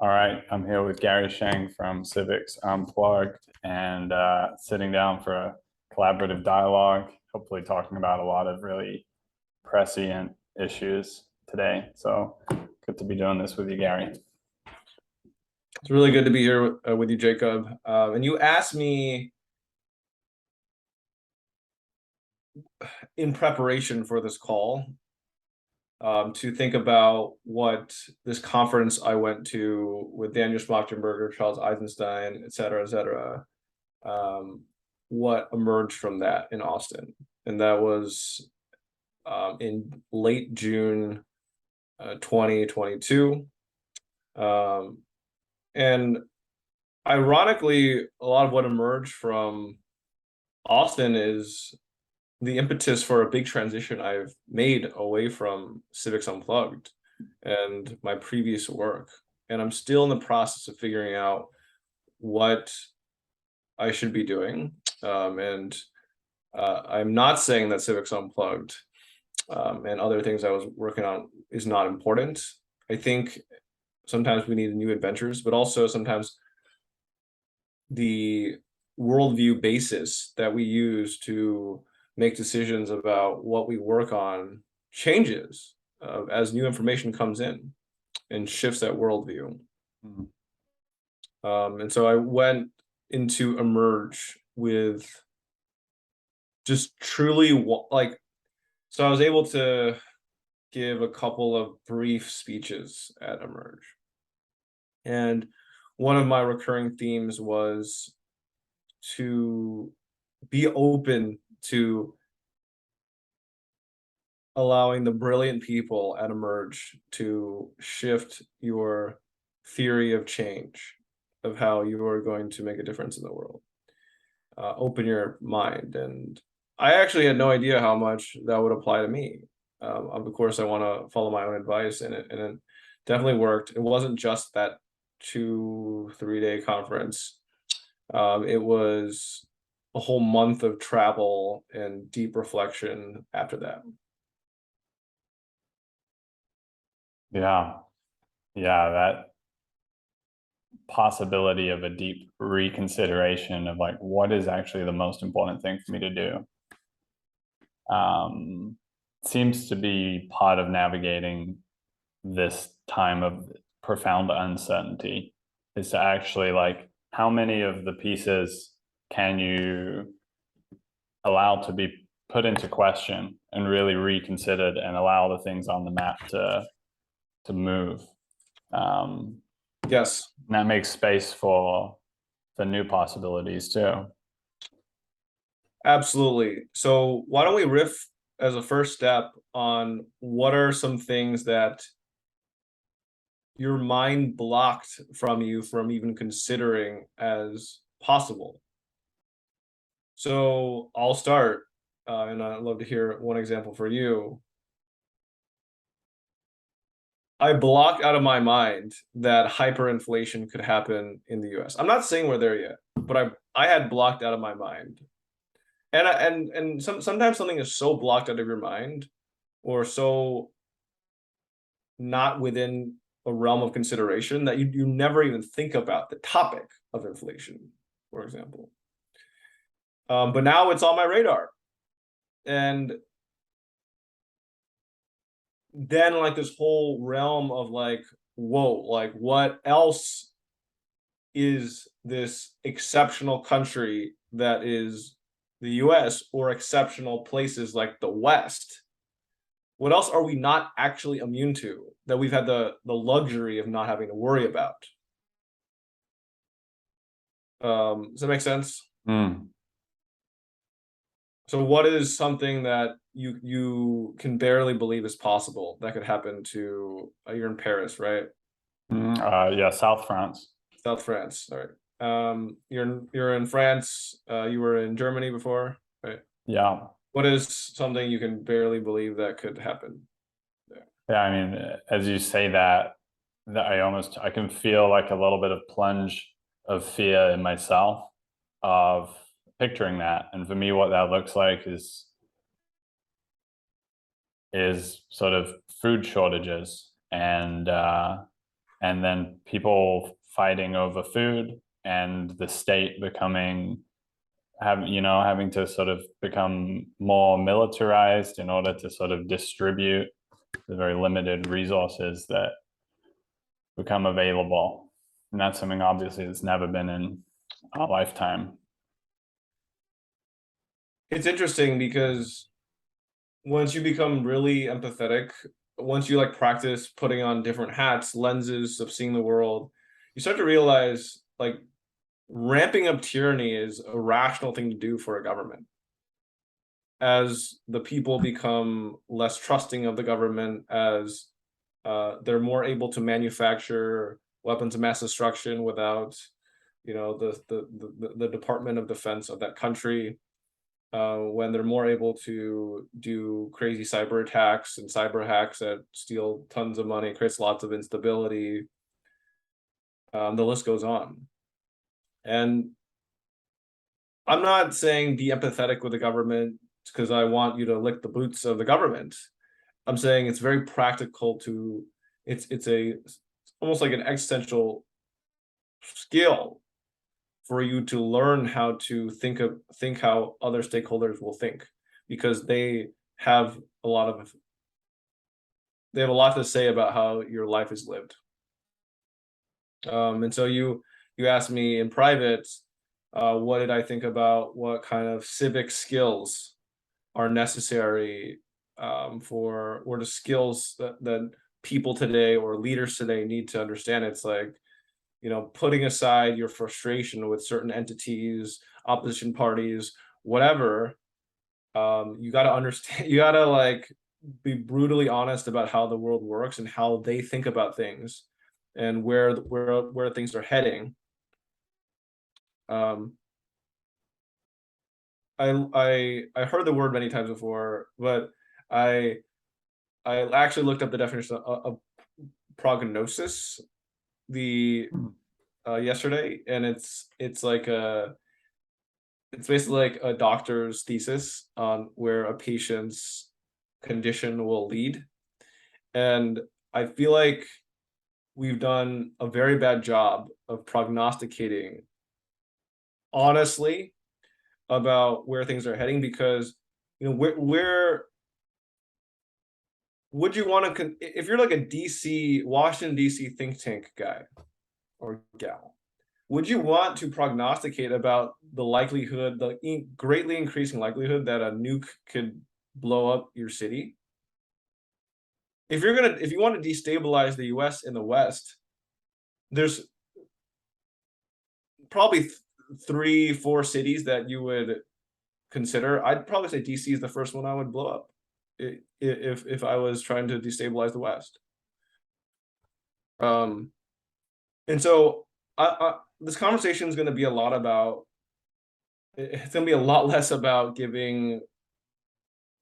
All right, I'm here with Gary Sheng from Civics Unplugged and sitting down for a collaborative dialogue, hopefully talking about a lot of really prescient issues today. So good to be doing this with you, Gary. It's really good to be here with you, Jacob. And you asked me in preparation for this call to think about what this conference I went to with Daniel Schmachtenberger, Charles Eisenstein, et cetera, what emerged from that in Austin. And that was in late June 2022. And ironically, a lot of what emerged from Austin is the impetus for a big transition I've made away from Civics Unplugged and my previous work. And I'm still in the process of figuring out what I should be doing. I'm not saying that Civics Unplugged and other things I was working on is not important. I think sometimes we need new adventures, but also sometimes the worldview basis that we use to make decisions about what we work on changes as new information comes in and shifts that worldview. And so I went into Emerge with just truly so I was able to give a couple of brief speeches at Emerge. And one of my recurring themes was to be open to allowing the brilliant people at Emerge to shift your theory of change, of how you are going to make a difference in the world. Open your mind. And I actually had no idea how much that would apply to me. Of course, I want to follow my own advice, and it definitely worked. It wasn't just that 2-3 day conference. It was a whole month of travel and deep reflection after that. Yeah, that possibility of a deep reconsideration of like, what is actually the most important thing for me to do? Seems to be part of navigating this time of profound uncertainty, is to actually like, how many of the pieces can you allow to be put into question and really reconsidered and allow the things on the map to move. Yes. And that makes space for the new possibilities too. Absolutely. So why don't we riff as a first step on what are some things that your mind blocked from you from even considering as possible? So I'll start, and I'd love to hear one example for you. I blocked out of my mind that hyperinflation could happen in the US. I'm not saying we're there yet, but I had blocked out of my mind. And sometimes something is so blocked out of your mind or so not within a realm of consideration that you never even think about the topic of inflation, for example. But now it's on my radar. And then like this whole realm of like, whoa, like what else is this exceptional country that is the US or exceptional places like the West? What else are we not actually immune to that we've had the luxury of not having to worry about? Does that make sense? So what is something that you can barely believe is possible that could happen to you're in Paris, right? Yeah, South France. South France. All right. You're in France. You were in Germany before, right? Yeah. What is something you can barely believe that could happen there? Yeah, I mean, as you say that I can feel like a little bit of plunge of fear in myself of picturing that. And for me, what that looks like is sort of food shortages and and then people fighting over food, and the state becoming having to sort of become more militarized in order to sort of distribute the very limited resources that become available. And that's something obviously that's never been in our lifetime. It's interesting because once you become really empathetic, once you like practice putting on different hats, lenses of seeing the world, you start to realize like ramping up tyranny is a rational thing to do for a government. As the people become less trusting of the government, as they're more able to manufacture weapons of mass destruction without, the Department of Defense of that country, when they're more able to do crazy cyber attacks and cyber hacks that steal tons of money, creates lots of instability. The list goes on. And I'm not saying be empathetic with the government because I want you to lick the boots of the government. I'm saying it's very practical to it's almost like an existential skill for you to learn how to think how other stakeholders will think, because they have a lot to say about how your life is lived. And so you asked me in private, what did I think about what kind of civic skills are necessary, for or the skills that people today or leaders today need to understand. It's like, putting aside your frustration with certain entities, opposition parties, whatever, you got to understand, you got to like be brutally honest about how the world works and how they think about things and where things are heading. I heard the word many times before, but I actually looked up the definition of prognosis yesterday, and it's basically like a doctor's thesis on where a patient's condition will lead. And I feel like we've done a very bad job of prognosticating honestly about where things are heading, because where would you want to, if you're like a Washington DC think tank guy or gal, would you want to prognosticate about the likelihood, the greatly increasing likelihood that a nuke could blow up your city? If you want to destabilize the US in the West, there's probably 3-4 cities that you would consider. I'd probably say DC is the first one I would blow up if I was trying to destabilize the West. And so this conversation is going to be a lot about, it's going to be a lot less about giving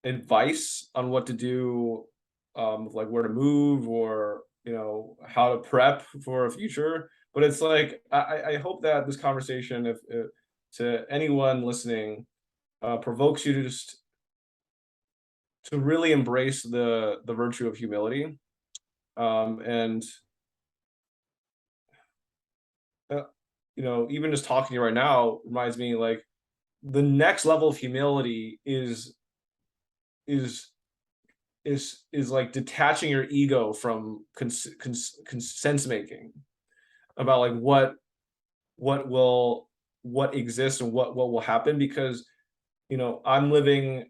advice on what to do, like where to move or how to prep for a future. But it's like I hope that this conversation, if to anyone listening, provokes you to just to really embrace the virtue of humility, and even just talking to you right now reminds me like the next level of humility is like detaching your ego from sense making about like what exists and what will happen, because I'm living,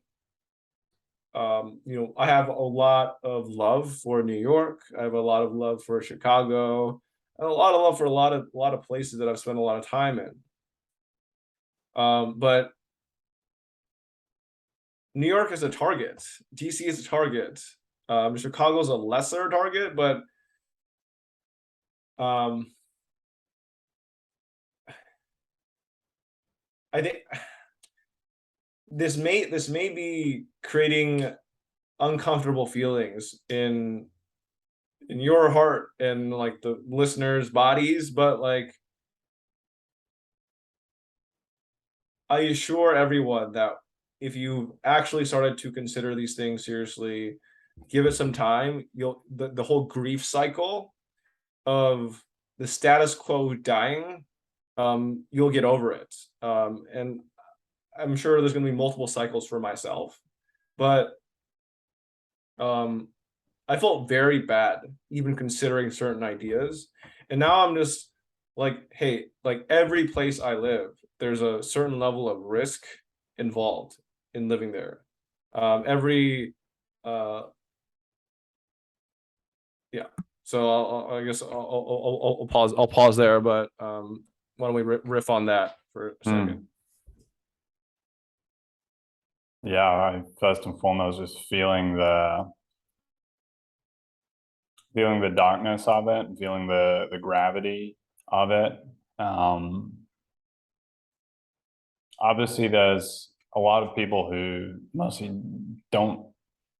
I have a lot of love for New York. I have a lot of love for Chicago, and a lot of love for a lot of places that I've spent a lot of time in. But New York is a target. DC is a target. Chicago's a lesser target, but I think this may be creating uncomfortable feelings in your heart and like the listeners' bodies, but like I assure everyone that if you actually started to consider these things seriously, give it some time, the whole grief cycle of the status quo dying, you'll get over it. And I'm sure there's going to be multiple cycles for myself, but I felt very bad even considering certain ideas. And now I'm just like, hey, like every place I live, there's a certain level of risk involved in living there. Every yeah. So I guess I'll pause. I'll pause there. But why don't we riff on that for a second? Yeah, I first and foremost just feeling the darkness of it, feeling the gravity of it. Obviously, there's a lot of people who mostly don't,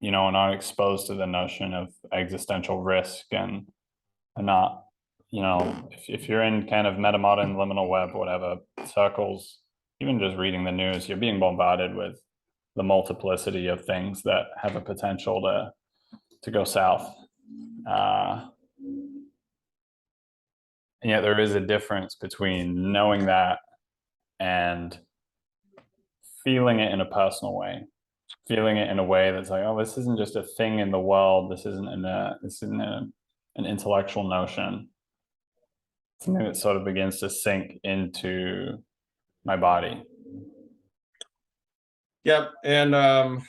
and aren't exposed to the notion of existential risk and not, if you're in kind of meta modern liminal web, whatever circles, even just reading the news, you're being bombarded with the multiplicity of things that have a potential to go south. And yet there is a difference between knowing that and feeling it in a personal way, feeling it in a way that's like, oh, this isn't just a thing in the world. This isn't an intellectual notion. Something that sort of begins to sink into my body. Yep. And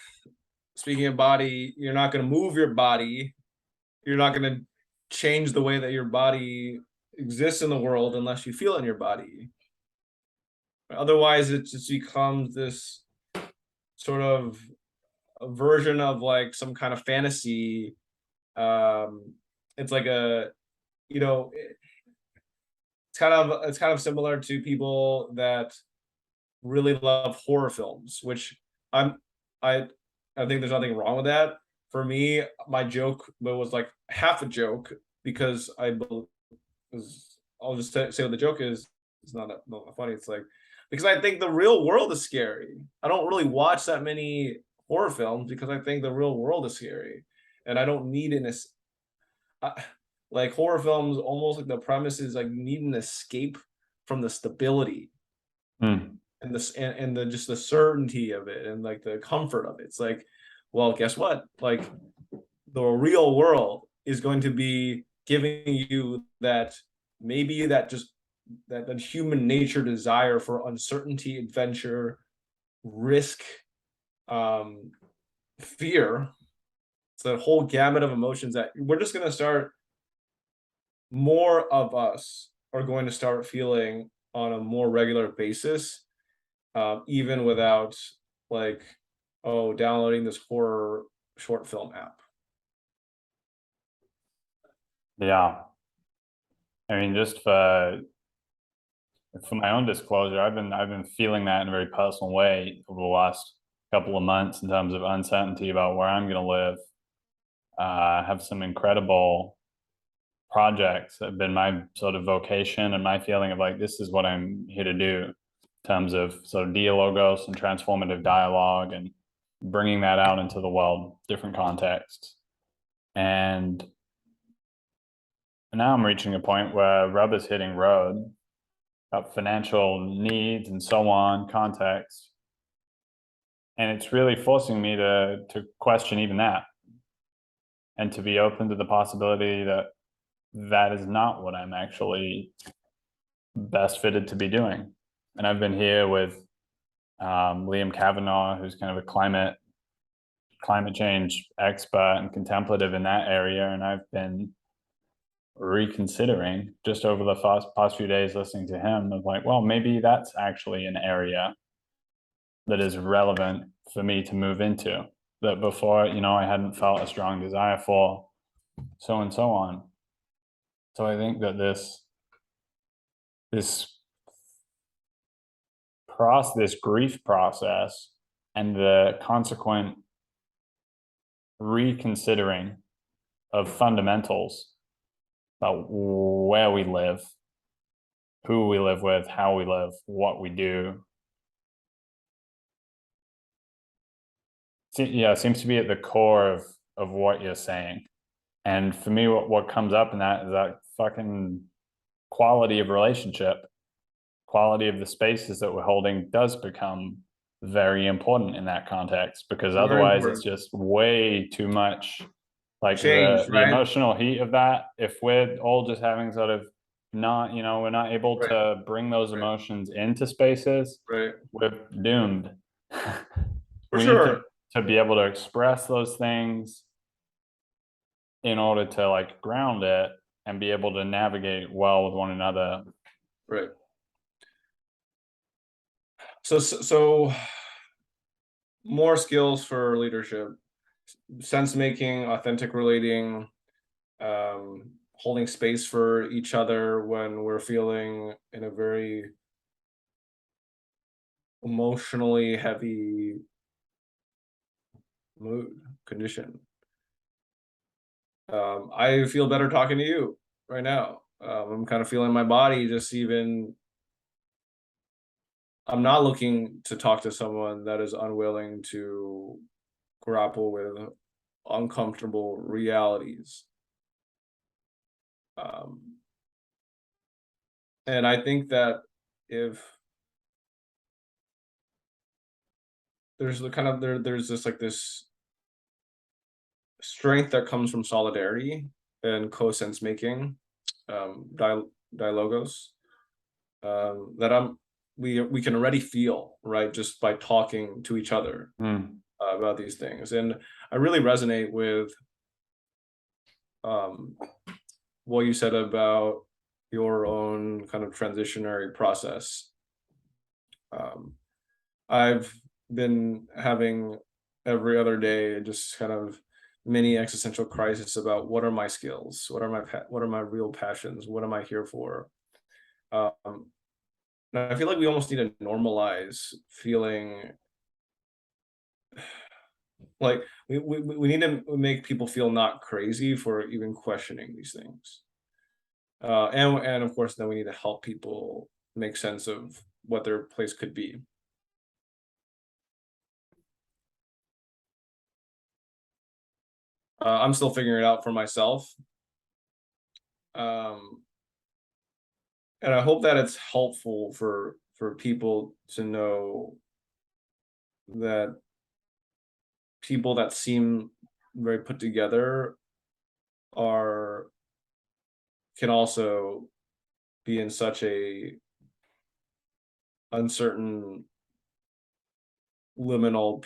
speaking of body, you're not going to move your body. You're not going to change the way that your body exists in the world unless you feel it in your body. Otherwise, it just becomes this sort of a version of like some kind of fantasy. It's like it's kind of similar to people that really love horror films, which I'm I I think there's nothing wrong with that. For me, my joke was like half a joke because I'll just say what the joke is. It's not funny. It's like because I think the real world is scary. I don't really watch that many horror films because I think the real world is scary, and I don't need like horror films. Almost like the premise is like you need an escape from the stability and the just the certainty of it and like the comfort of it. It's like, well, guess what? Like the real world is going to be giving you that maybe that just that human nature desire for uncertainty, adventure, risk, fear. It's a whole gamut of emotions that we're just going to start. More of us are going to start feeling on a more regular basis, even without like, oh, downloading this horror short film app. Yeah. I mean, just for my own disclosure, I've been feeling that in a very personal way over the last couple of months in terms of uncertainty about where I'm going to live. I have some incredible projects that have been my sort of vocation and my feeling of like, this is what I'm here to do in terms of sort of dialogos and transformative dialogue and bringing that out into the world, different contexts. And now I'm reaching a point where rubber's hitting road about financial needs and so on, context. And it's really forcing me to question even that and to be open to the possibility that that is not what I'm actually best fitted to be doing. And I've been here with Liam Kavanagh, who's kind of a climate change expert and contemplative in that area. And I've been reconsidering just over the past few days listening to him of like, well, maybe that's actually an area that is relevant for me to move into that before, I hadn't felt a strong desire for, so and so on. So I think that this grief process and the consequent reconsidering of fundamentals about where we live, who we live with, how we live, what we do. Yeah, it seems to be at the core of what you're saying. And for me, what comes up in that is that fucking quality of relationship, quality of the spaces that we're holding does become very important in that context, because Very otherwise it's important. just way too much, like Change, the right? emotional heat of that. If we're all just having sort of not, we're not able Right, to bring those right, emotions into spaces, right. we're doomed. For We need sure. to be able to express those things in order to like ground it and be able to navigate well with one another. Right. So more skills for leadership, sense making, authentic relating, holding space for each other when we're feeling in a very emotionally heavy mood condition. I feel better talking to you right now. I'm kind of feeling my body just even. I'm not looking to talk to someone that is unwilling to grapple with uncomfortable realities. Um, and I think that if there's the kind of there's this like this strength that comes from solidarity and co-sense making, dialogos, that we can already feel right just by talking to each other Mm. about these things. And I really resonate with um, what you said about your own kind of transitionary process. Um, I've been having every other day just kind of mini existential crisis about what are my skills, what are my real passions, what am I here for? Um, and I feel like we almost need to normalize feeling like we need to make people feel not crazy for even questioning these things. And of course, then we need to help people make sense of what their place could be. I'm still figuring it out for myself. Um, and I hope that it's helpful for people to know that people that seem very put together are can also be in such a uncertain liminal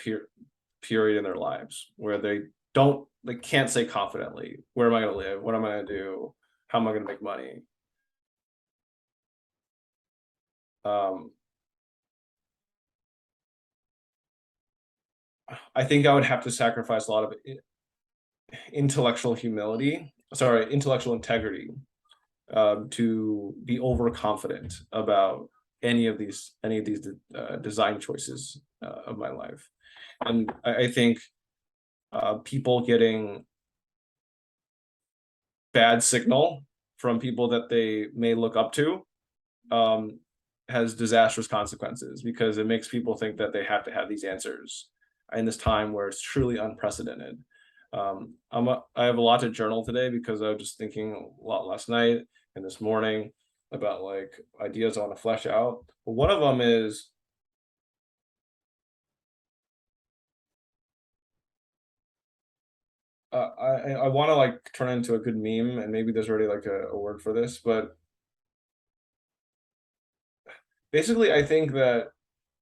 period in their lives where they can't say confidently, where am I going to live, what am I going to do, how am I going to make money. um I think I would have to sacrifice a lot of intellectual integrity, to be overconfident about any of these design choices of my life. And I think people getting bad signal from people that they may look up to um, has disastrous consequences, because it makes people think that they have to have these answers in this time where it's truly unprecedented. I have a lot to journal today because I was just thinking a lot last night and this morning about like ideas I want to flesh out. But one of them is I want to like turn into a good meme, and maybe there's already like a word for this, but basically I think that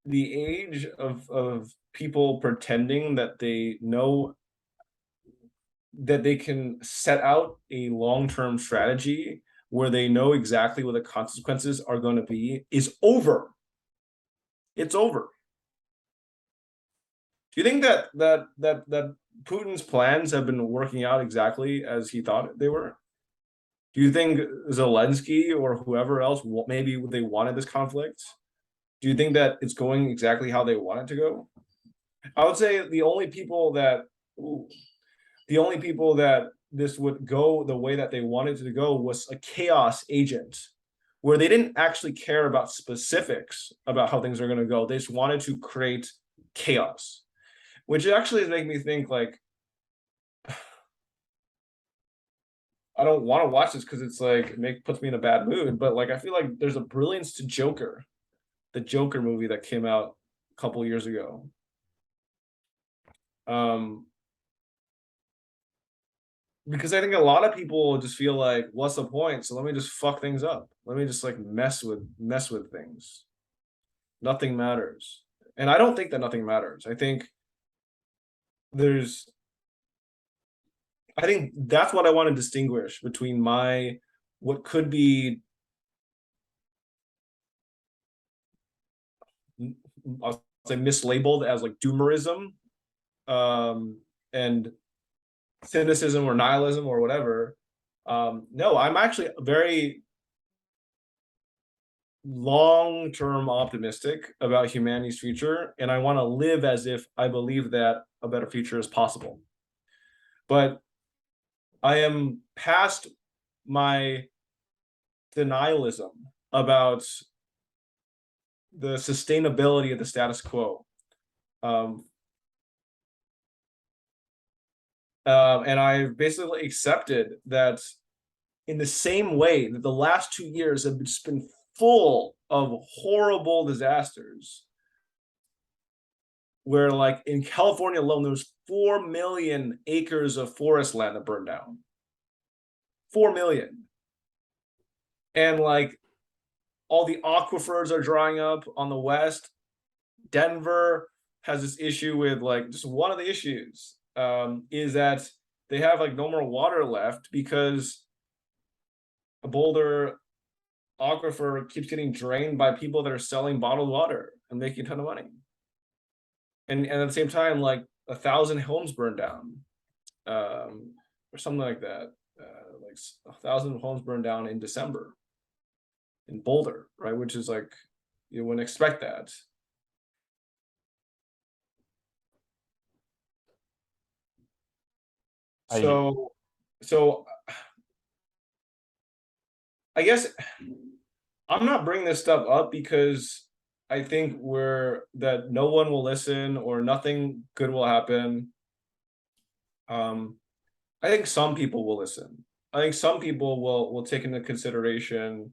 the age of people pretending that they know that they can set out a long-term strategy where they know exactly what the consequences are going to be is over. It's over. Do you think that Putin's plans have been working out exactly as he thought they were? Do you think Zelensky or whoever else, maybe they wanted this conflict? Do you think that it's going exactly how they want it to go? I would say the only people that this would go the way that they wanted to go was a chaos agent, where they didn't actually care about specifics about how things are going to go. They just wanted to create chaos, which actually is making me think like I don't want to watch this because it's like puts me in a bad mood. But like I feel like there's a brilliance to Joker, the Joker movie that came out a couple years ago. Because I think a lot of people just feel like, what's the point? So let me just fuck things up. Let me just like mess with things. Nothing matters. And I don't think that nothing matters. I think that's what I want to distinguish between what could be, I'll say, mislabeled as like doomerism, and cynicism or nihilism or whatever. No, I'm actually very long-term optimistic about humanity's future, and I want to live as if I believe that a better future is possible. But I am past my denialism about the sustainability of the status quo. And I basically accepted that in the same way that the last 2 years have just been full of horrible disasters, where like in California alone, there's 4 million acres of forest land that burned down. 4 million. And like all the aquifers are drying up on the west. Denver has this issue with like, just one of the issues is that they have like no more water left because a Boulder aquifer keeps getting drained by people that are selling bottled water and making a ton of money. And at the same time, like 1,000 homes burned down, or something like that. Like 1,000 homes burned down in December in Boulder, right? Which is like, you wouldn't expect that. So I guess I'm not bringing this stuff up because I think that no one will listen or nothing good will happen. I think some people will listen. I think some people will take into consideration,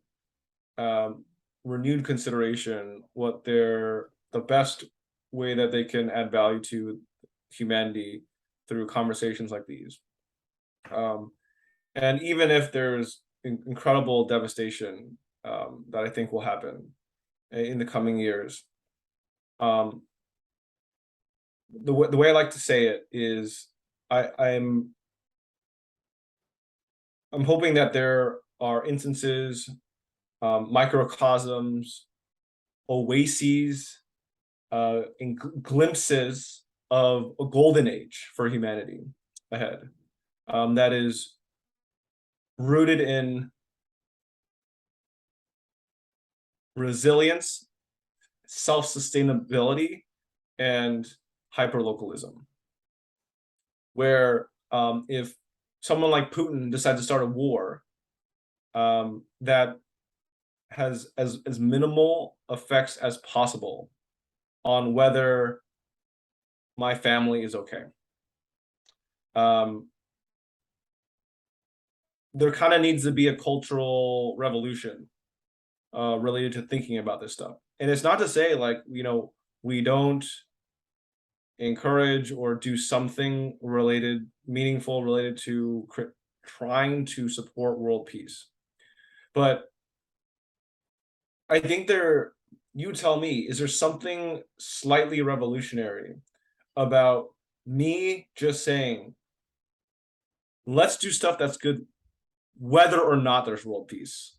renewed consideration, what the best way that they can add value to humanity through conversations like these. And even if there's incredible devastation that I think will happen in the coming years, the way I like to say it is, I'm hoping that there are instances, microcosms, oases, and glimpses of a golden age for humanity ahead, that is rooted in resilience, self-sustainability, and hyperlocalism. Where if someone like Putin decides to start a war, that has as minimal effects as possible on whether my family is okay. There kind of needs to be a cultural revolution related to thinking about this stuff. And it's not to say like, we don't encourage or do something meaningful related to trying to support world peace. But I think you tell me, is there something slightly revolutionary about me just saying, let's do stuff that's good, whether or not there's world peace,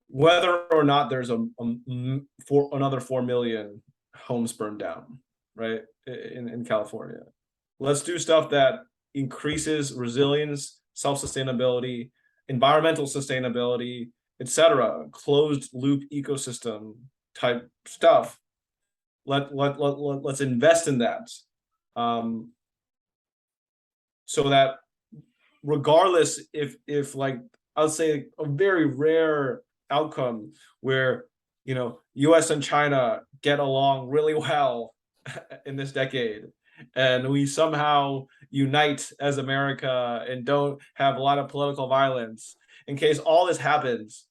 whether or not there's another 4 million homes burned down, right, in California? Let's do stuff that increases resilience, self-sustainability, environmental sustainability, etc., closed loop ecosystem type stuff. Let's invest in that, so that regardless if like, I'll say a very rare outcome where US and China get along really well in this decade, and we somehow unite as America and don't have a lot of political violence in case all this happens.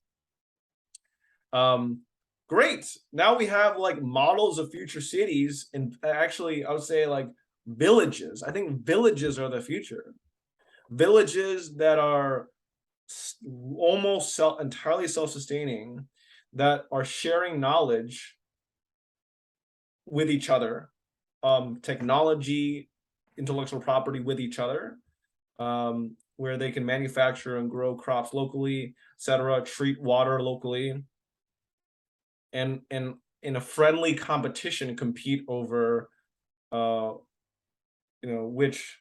Great. Now we have like models of future cities, and actually I would say like villages. I think villages are the future. Villages that are almost entirely self-sustaining, that are sharing knowledge with each other, technology, intellectual property with each other, where they can manufacture and grow crops locally, etc., treat water locally, and in a friendly competition compete over which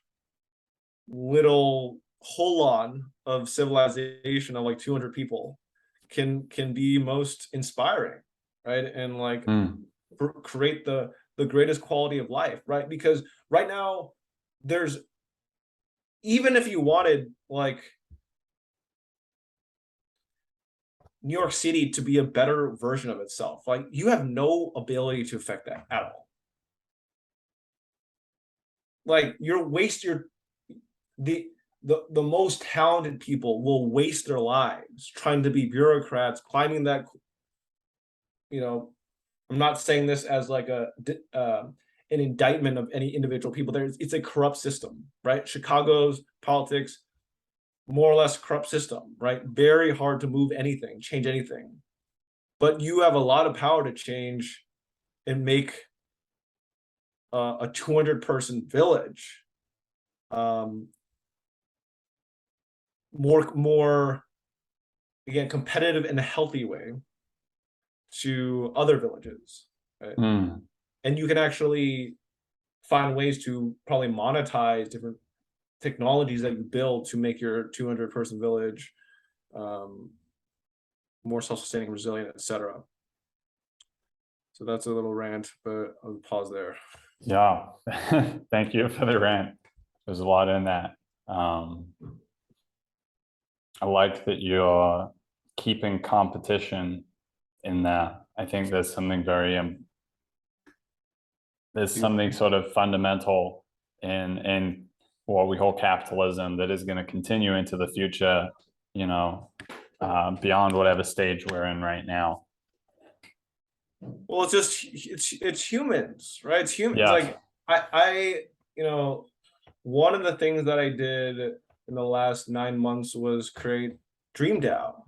little holon of civilization of like 200 people can be most inspiring, right? And like create the greatest quality of life, right? Because right now there's, even if you wanted like New York City to be a better version of itself, like you have no ability to affect that at all. Like the most talented people will waste their lives trying to be bureaucrats, climbing that, I'm not saying this as like an indictment of any individual people. It's a corrupt system, right? Chicago's politics, more or less corrupt system, right? Very hard to move anything, change anything. But you have a lot of power to change and make a 200-person village more again competitive in a healthy way to other villages, right? And you can actually find ways to probably monetize different technologies that you build to make your 200-person village more self-sustaining, resilient, etc. So that's a little rant, but I'll pause there. Yeah, thank you for the rant. There's a lot in that. I like that you're keeping competition in there. I think there's something there's something sort of fundamental in what we call capitalism that is going to continue into the future, beyond whatever stage we're in right now. Well, it's humans, right? It's humans. Yeah. Like I one of the things that I did in the last 9 months was create Dream DAO,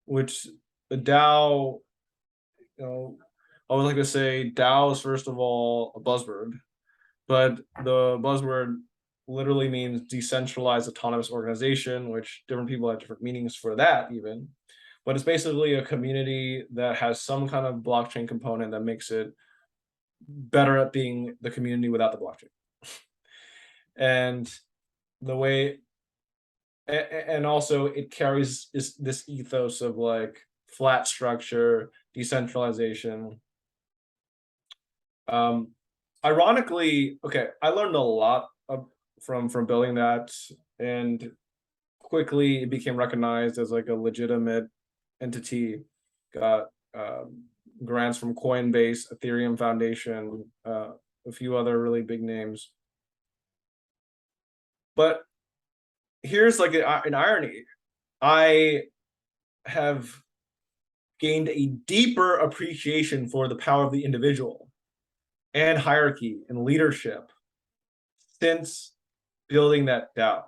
which the DAO, I would like to say DAO is first of all a buzzword, but the buzzword literally means decentralized autonomous organization, which different people have different meanings for that even. But it's basically a community that has some kind of blockchain component that makes it better at being the community without the blockchain. And the way, and also it carries this ethos of like flat structure, decentralization. Ironically, okay, I learned a lot from building that, and quickly it became recognized as like a legitimate entity. Got grants from Coinbase, Ethereum Foundation, a few other really big names. But here's like an irony. I have gained a deeper appreciation for the power of the individual and hierarchy and leadership since building that DAO.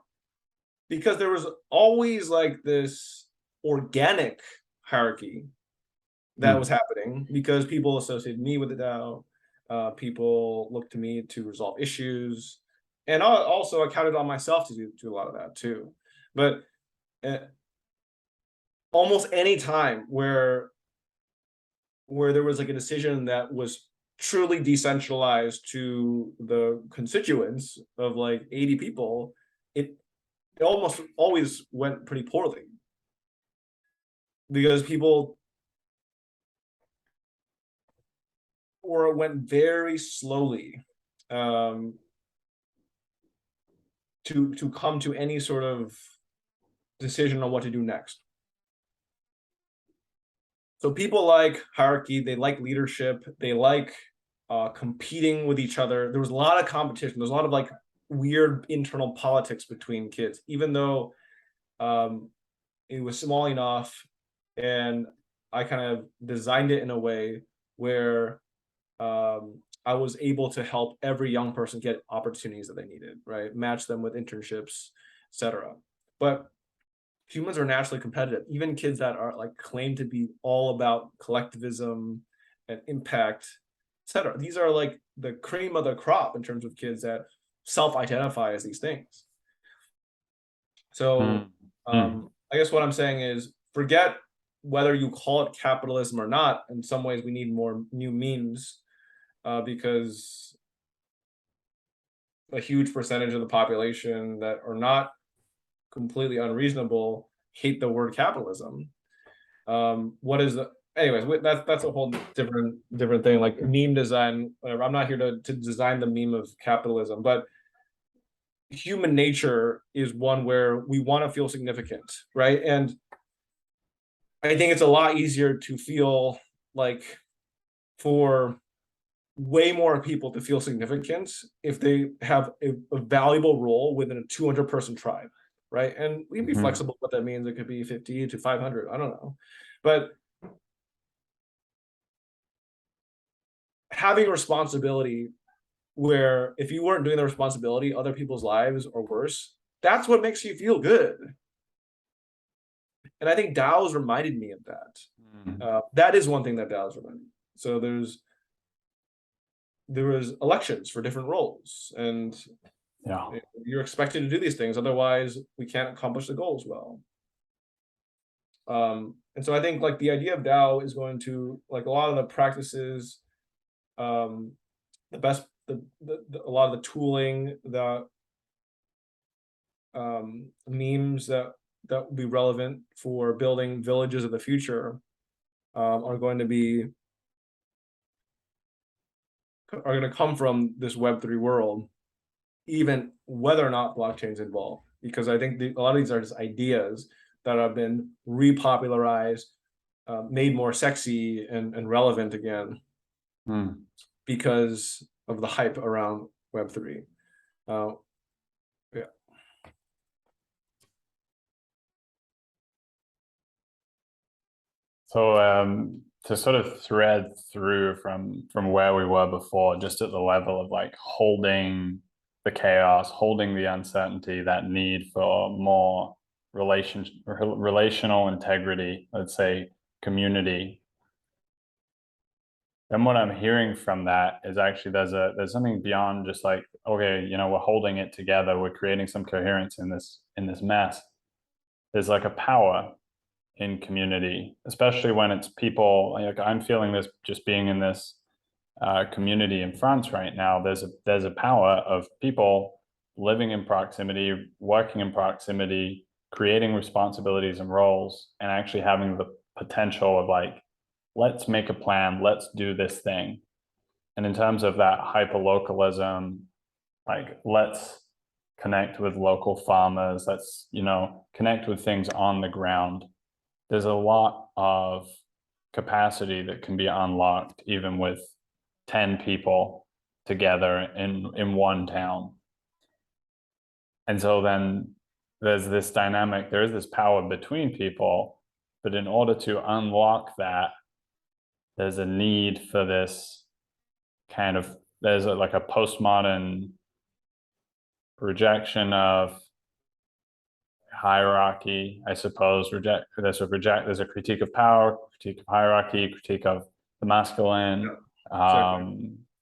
Because there was always like this organic hierarchy that was happening because people associated me with the DAO. People looked to me to resolve issues. And also I counted on myself to do a lot of that too. But almost any time where there was like a decision that was truly decentralized to the constituents of like 80 people, it almost always went pretty poorly because people, or it went very slowly to come to any sort of decision on what to do next. So people like hierarchy, they like leadership, they like competing with each other. There was a lot of competition. There's a lot of like weird internal politics between kids, even though it was small enough, and I kind of designed it in a way where I was able to help every young person get opportunities that they needed, right? Match them with internships, etc. But humans are naturally competitive. Even kids that are like claim to be all about collectivism and impact, etc. These are like the cream of the crop in terms of kids that self-identify as these things. So I guess what I'm saying is forget whether you call it capitalism or not. In some ways, we need more new memes because a huge percentage of the population that are not completely unreasonable hate the word capitalism. What is the anyways, that's a whole different thing, like meme design, whatever. I'm not here to design the meme of capitalism, but human nature is one where we want to feel significant, right? And I think it's a lot easier to feel like for way more people to feel significance if they have a valuable role within a 200-person tribe, right? And we can be flexible what that means. It could be 50 to 500, I don't know. But having responsibility where if you weren't doing the responsibility, other people's lives are worse, that's what makes you feel good. And I think DAOs reminded me of that. That is one thing that DAOs reminded me. So there was elections for different roles, and you're expected to do these things, otherwise we can't accomplish the goals well. And so I think like the idea of DAO is going to, like, a lot of the practices, a lot of the tooling, the memes that will be relevant for building villages of the future are going to come from this Web3 world, even whether or not blockchain's involved. Because I think a lot of these are just ideas that have been repopularized, made more sexy and relevant again because of the hype around Web3. Yeah. So to sort of thread through from where we were before, just at the level of like holding the chaos, holding the uncertainty, that need for more relational integrity, let's say community. Then what I'm hearing from that is actually there's something beyond just like, okay, we're holding it together, we're creating some coherence in this mess. There's like a power in community, especially when it's people. Like I'm feeling this just being in this community in France right now. There's a power of people living in proximity, working in proximity, creating responsibilities and roles, and actually having the potential of like, let's make a plan, let's do this thing. And in terms of that hyperlocalism, like let's connect with local farmers, let's connect with things on the ground. There's a lot of capacity that can be unlocked even with 10 people together in one town. And so then there's this dynamic, there is this power between people, but in order to unlock that, there's a need for this kind of, there's like a postmodern rejection of hierarchy, I suppose. There's a critique of power, critique of hierarchy, critique of the masculine.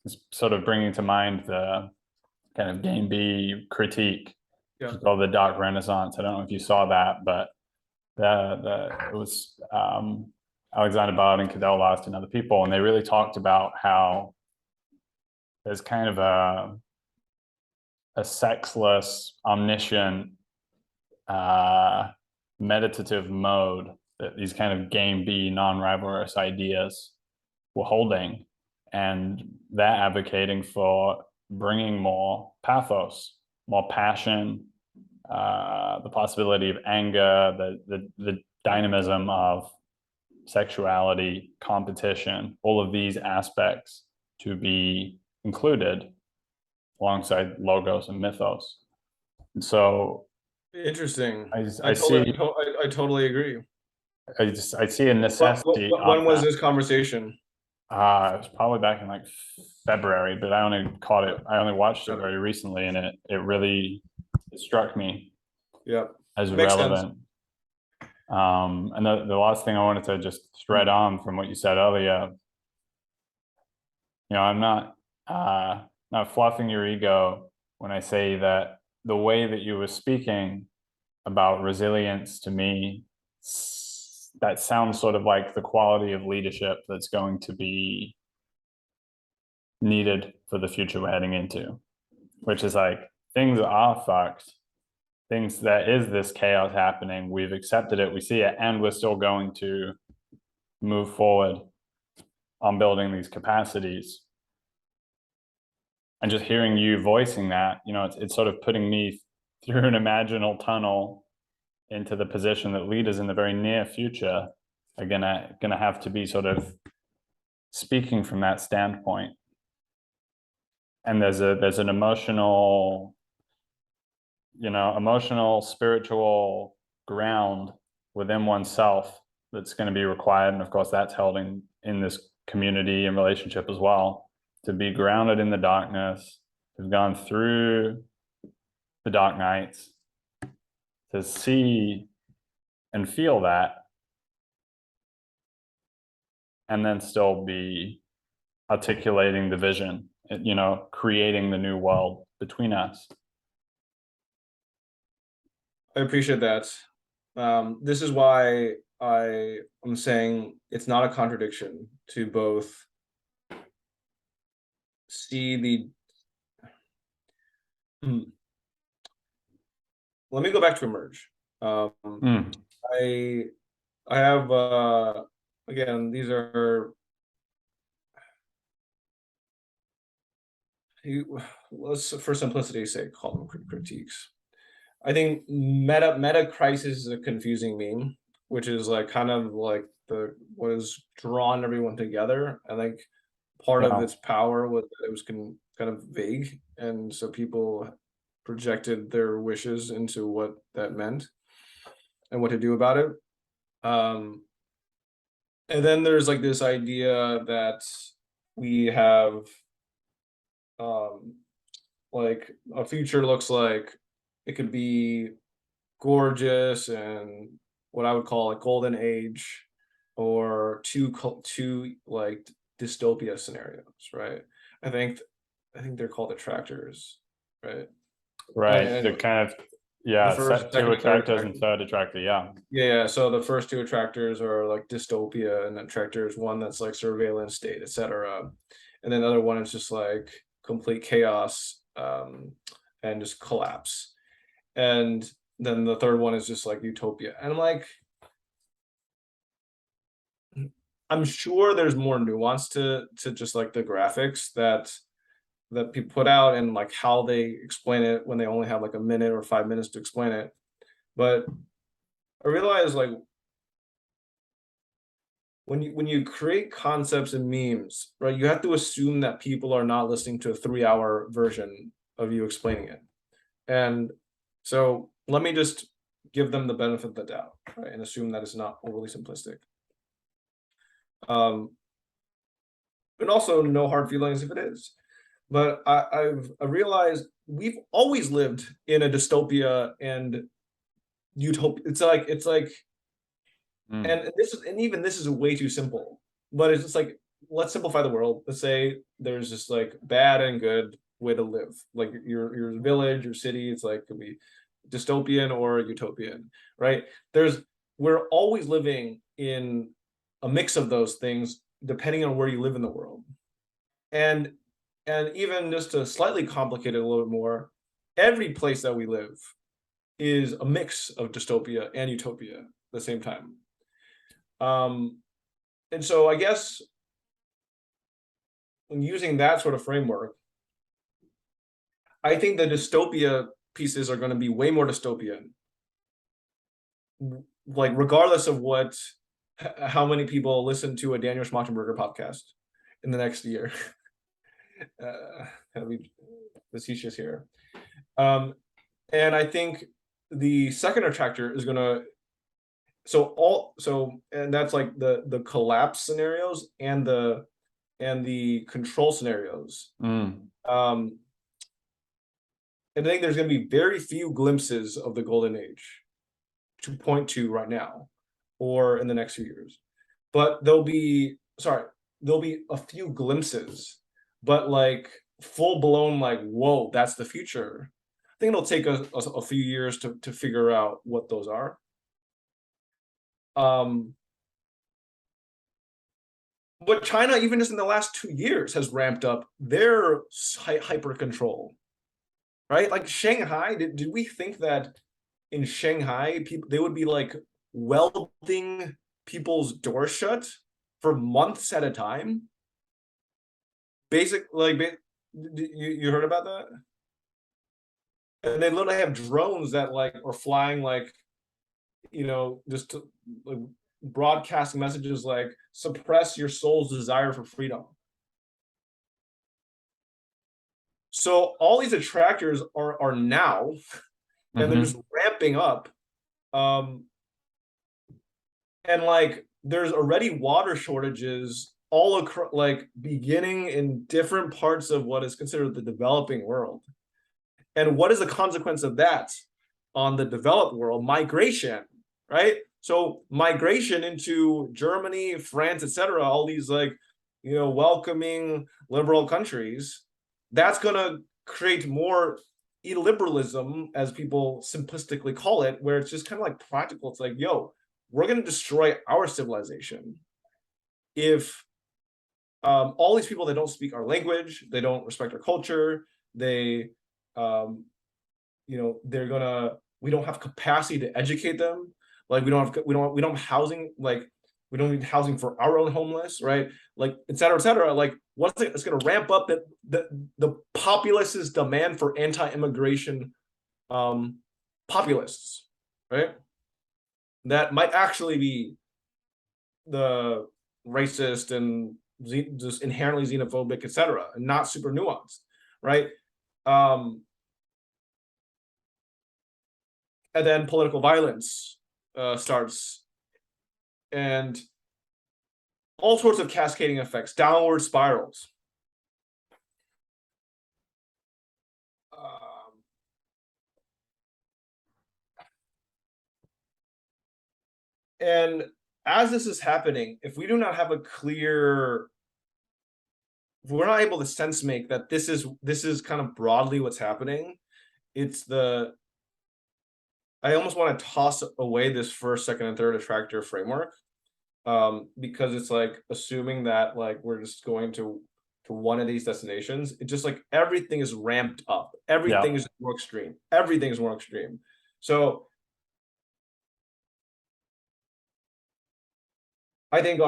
It's sort of bringing to mind the kind of game B critique called the Dark Renaissance. I don't know if you saw that, but it was Alexander Bard and Cadell Last and other people, and they really talked about how there's kind of a sexless, omniscient, meditative mode that these kind of game B non-rivalrous ideas were holding, and they're advocating for bringing more pathos, more passion, the possibility of anger, the dynamism of sexuality, competition, all of these aspects to be included alongside logos and mythos. And so Interesting. I see I totally agree. I see a necessity of When was that. this conversation? It was probably back in like February, but I only caught it. I only watched it very recently, and it really struck me Yeah, as makes sense. relevant. And the last thing I wanted to just thread on from what you said earlier, I'm not fluffing your ego when I say that the way that you were speaking about resilience to me, that sounds sort of like the quality of leadership that's going to be needed for the future we're heading into, which is like things are fucked. Things that is this chaos happening. We've accepted it, we see it, and we're still going to move forward on building these capacities. And just hearing you voicing that, it's sort of putting me through an imaginal tunnel into the position that leaders in the very near future are gonna have to be sort of speaking from that standpoint. And there's an emotional, spiritual ground within oneself that's going to be required. And of course, that's held in this community and relationship as well, to be grounded in the darkness, to have gone through the dark nights, to see and feel that, and then still be articulating the vision, creating the new world between us. I appreciate that. This is why I am saying it's not a contradiction to both see the. Let me go back to emerge. I have again, these are let's, for simplicity's sake, call them critiques. I think meta crisis is a confusing meme, which is like kind of like what has drawn everyone together. I think part of its power was that it was kind of vague, and so people projected their wishes into what that meant and what to do about it. And then there's like this idea that we have like a future looks like it could be gorgeous and what I would call a golden age, or two like dystopia scenarios, right? I think they're called attractors, right? Right. Anyway, The kind of, the set first, two second, and third attractors and attractor. third attractor. Yeah. Yeah, so the first two attractors are like dystopia, and attractors one that's like surveillance state, etc. And then the other one is just like complete chaos, and just collapse. And then the third one is just like utopia. And I'm sure there's more nuance to just like the graphics that people put out, and like how they explain it when they only have like a minute or 5 minutes to explain it. But I realize like when you create concepts and memes, right, you have to assume that people are not listening to a 3-hour version of you explaining it. And so let me just give them the benefit of the doubt, right, and assume that it's not overly simplistic. And also no hard feelings if it is. But I've realized we've always lived in a dystopia and utopia. It's like and this is, and even this is way too simple, but it's just like, let's simplify the world. Let's say there's just like bad and good way to live, like your village, your city. It's like, could be dystopian or utopian, right? We're always living in a mix of those things depending on where you live in the world. And even just to slightly complicate it a little bit more, every place that we live is a mix of dystopia and utopia at the same time. And so I guess when using that sort of framework, I think the dystopia pieces are going to be way more dystopian, like regardless of how many people listen to a Daniel Schmachtenberger podcast in the next year. The Cishas here. And I think the second attractor is gonna, and that's like the collapse scenarios and the control scenarios. Mm. And I think there's going to be very few glimpses of the golden age to point to right now or in the next few years. But there'll be a few glimpses, but like full blown, like, whoa, that's the future. I think it'll take a few years to figure out what those are. But China, even just in the last 2 years, has ramped up their hyper control, right? Like Shanghai, did we think that in Shanghai, they would be like welding people's door shut for months at a time? You heard about that? And they literally have drones that like are flying like, just to, like, broadcasting messages like suppress your soul's desire for freedom. So all these attractors are now, and they're just ramping up. And like there's already water shortages all across, like beginning in different parts of what is considered the developing world. And what is the consequence of that on the developed world? Migration, right? So migration into Germany, France, etc., all these like, welcoming liberal countries, that's gonna create more illiberalism, as people simplistically call it, where it's just kind of like practical. It's like, yo, we're gonna destroy our civilization if all these people that don't speak our language, they don't respect our culture, they we don't have capacity to educate them. Like we don't have housing, like we don't need housing for our own homeless, right? Like, et cetera, et cetera. Like, what's it? It's going to ramp up the populace's demand for anti-immigration populists, right? That might actually be the racist and just inherently xenophobic, et cetera, and not super nuanced, right? And then political violence starts, and all sorts of cascading effects, downward spirals. And as this is happening, if we do not have if we're not able to sense make that this is kind of broadly what's happening, I almost want to toss away this first, second, and third attractor framework, because it's like assuming that like we're just going to one of these destinations. It's just like everything is ramped up. Everything is more extreme. Everything is more extreme. So I think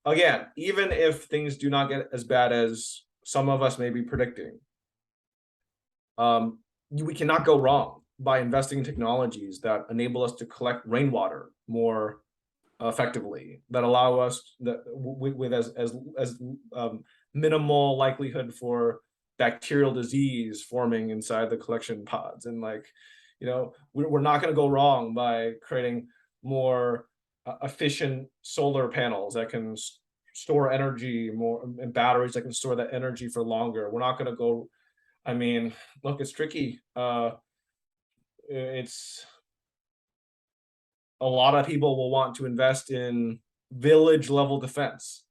again, even if things do not get as bad as some of us may be predicting, we cannot go wrong by investing in technologies that enable us to collect rainwater more effectively, that allow us with as minimal likelihood for bacterial disease forming inside the collection pods. And like, we're not going to go wrong by creating more efficient solar panels that can store energy more, and batteries that can store that energy for longer. We're not going to go, I mean, look, it's tricky. It's a lot of people will want to invest in village level defense.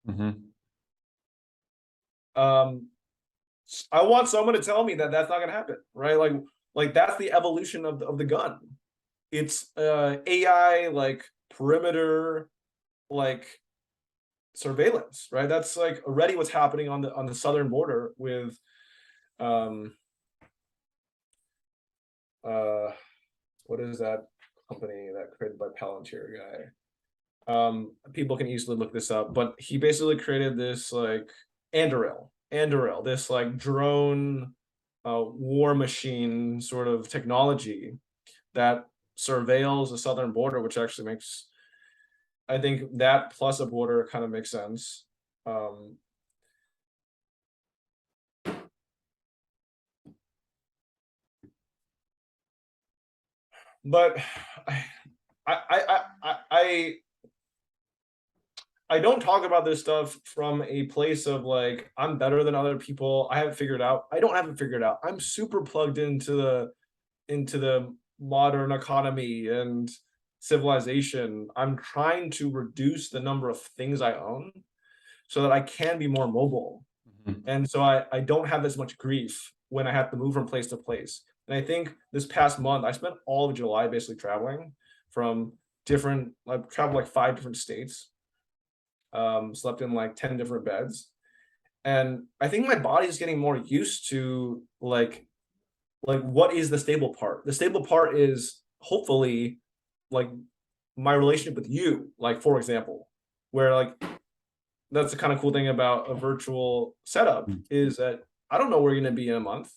I want someone to tell me that that's not going to happen, right? Like that's the evolution of the gun. It's AI, like perimeter, like surveillance, right? That's like already what's happening on the southern border with what is that company that created by Palantir guy? People can easily look this up, but he basically created this like Anduril, this like drone war machine sort of technology that surveils the southern border, which actually makes, I think that plus a border kind of makes sense. But I, I I don't talk about this stuff from a place of like, I'm better than other people. I have it figured out. I don't have it figured out. I'm super plugged into the modern economy and civilization. I'm trying to reduce the number of things I own so that I can be more mobile. And so I don't have as much grief when I have to move from place to place. And I think this past month, I spent all of July basically traveling from different, I've traveled like 5 different states, slept in like 10 different beds. And I think my body is getting more used to like what is the stable part? The stable part is hopefully like my relationship with you, like for example, where like that's the kind of cool thing about a virtual setup is that I don't know where you're going to be in a month.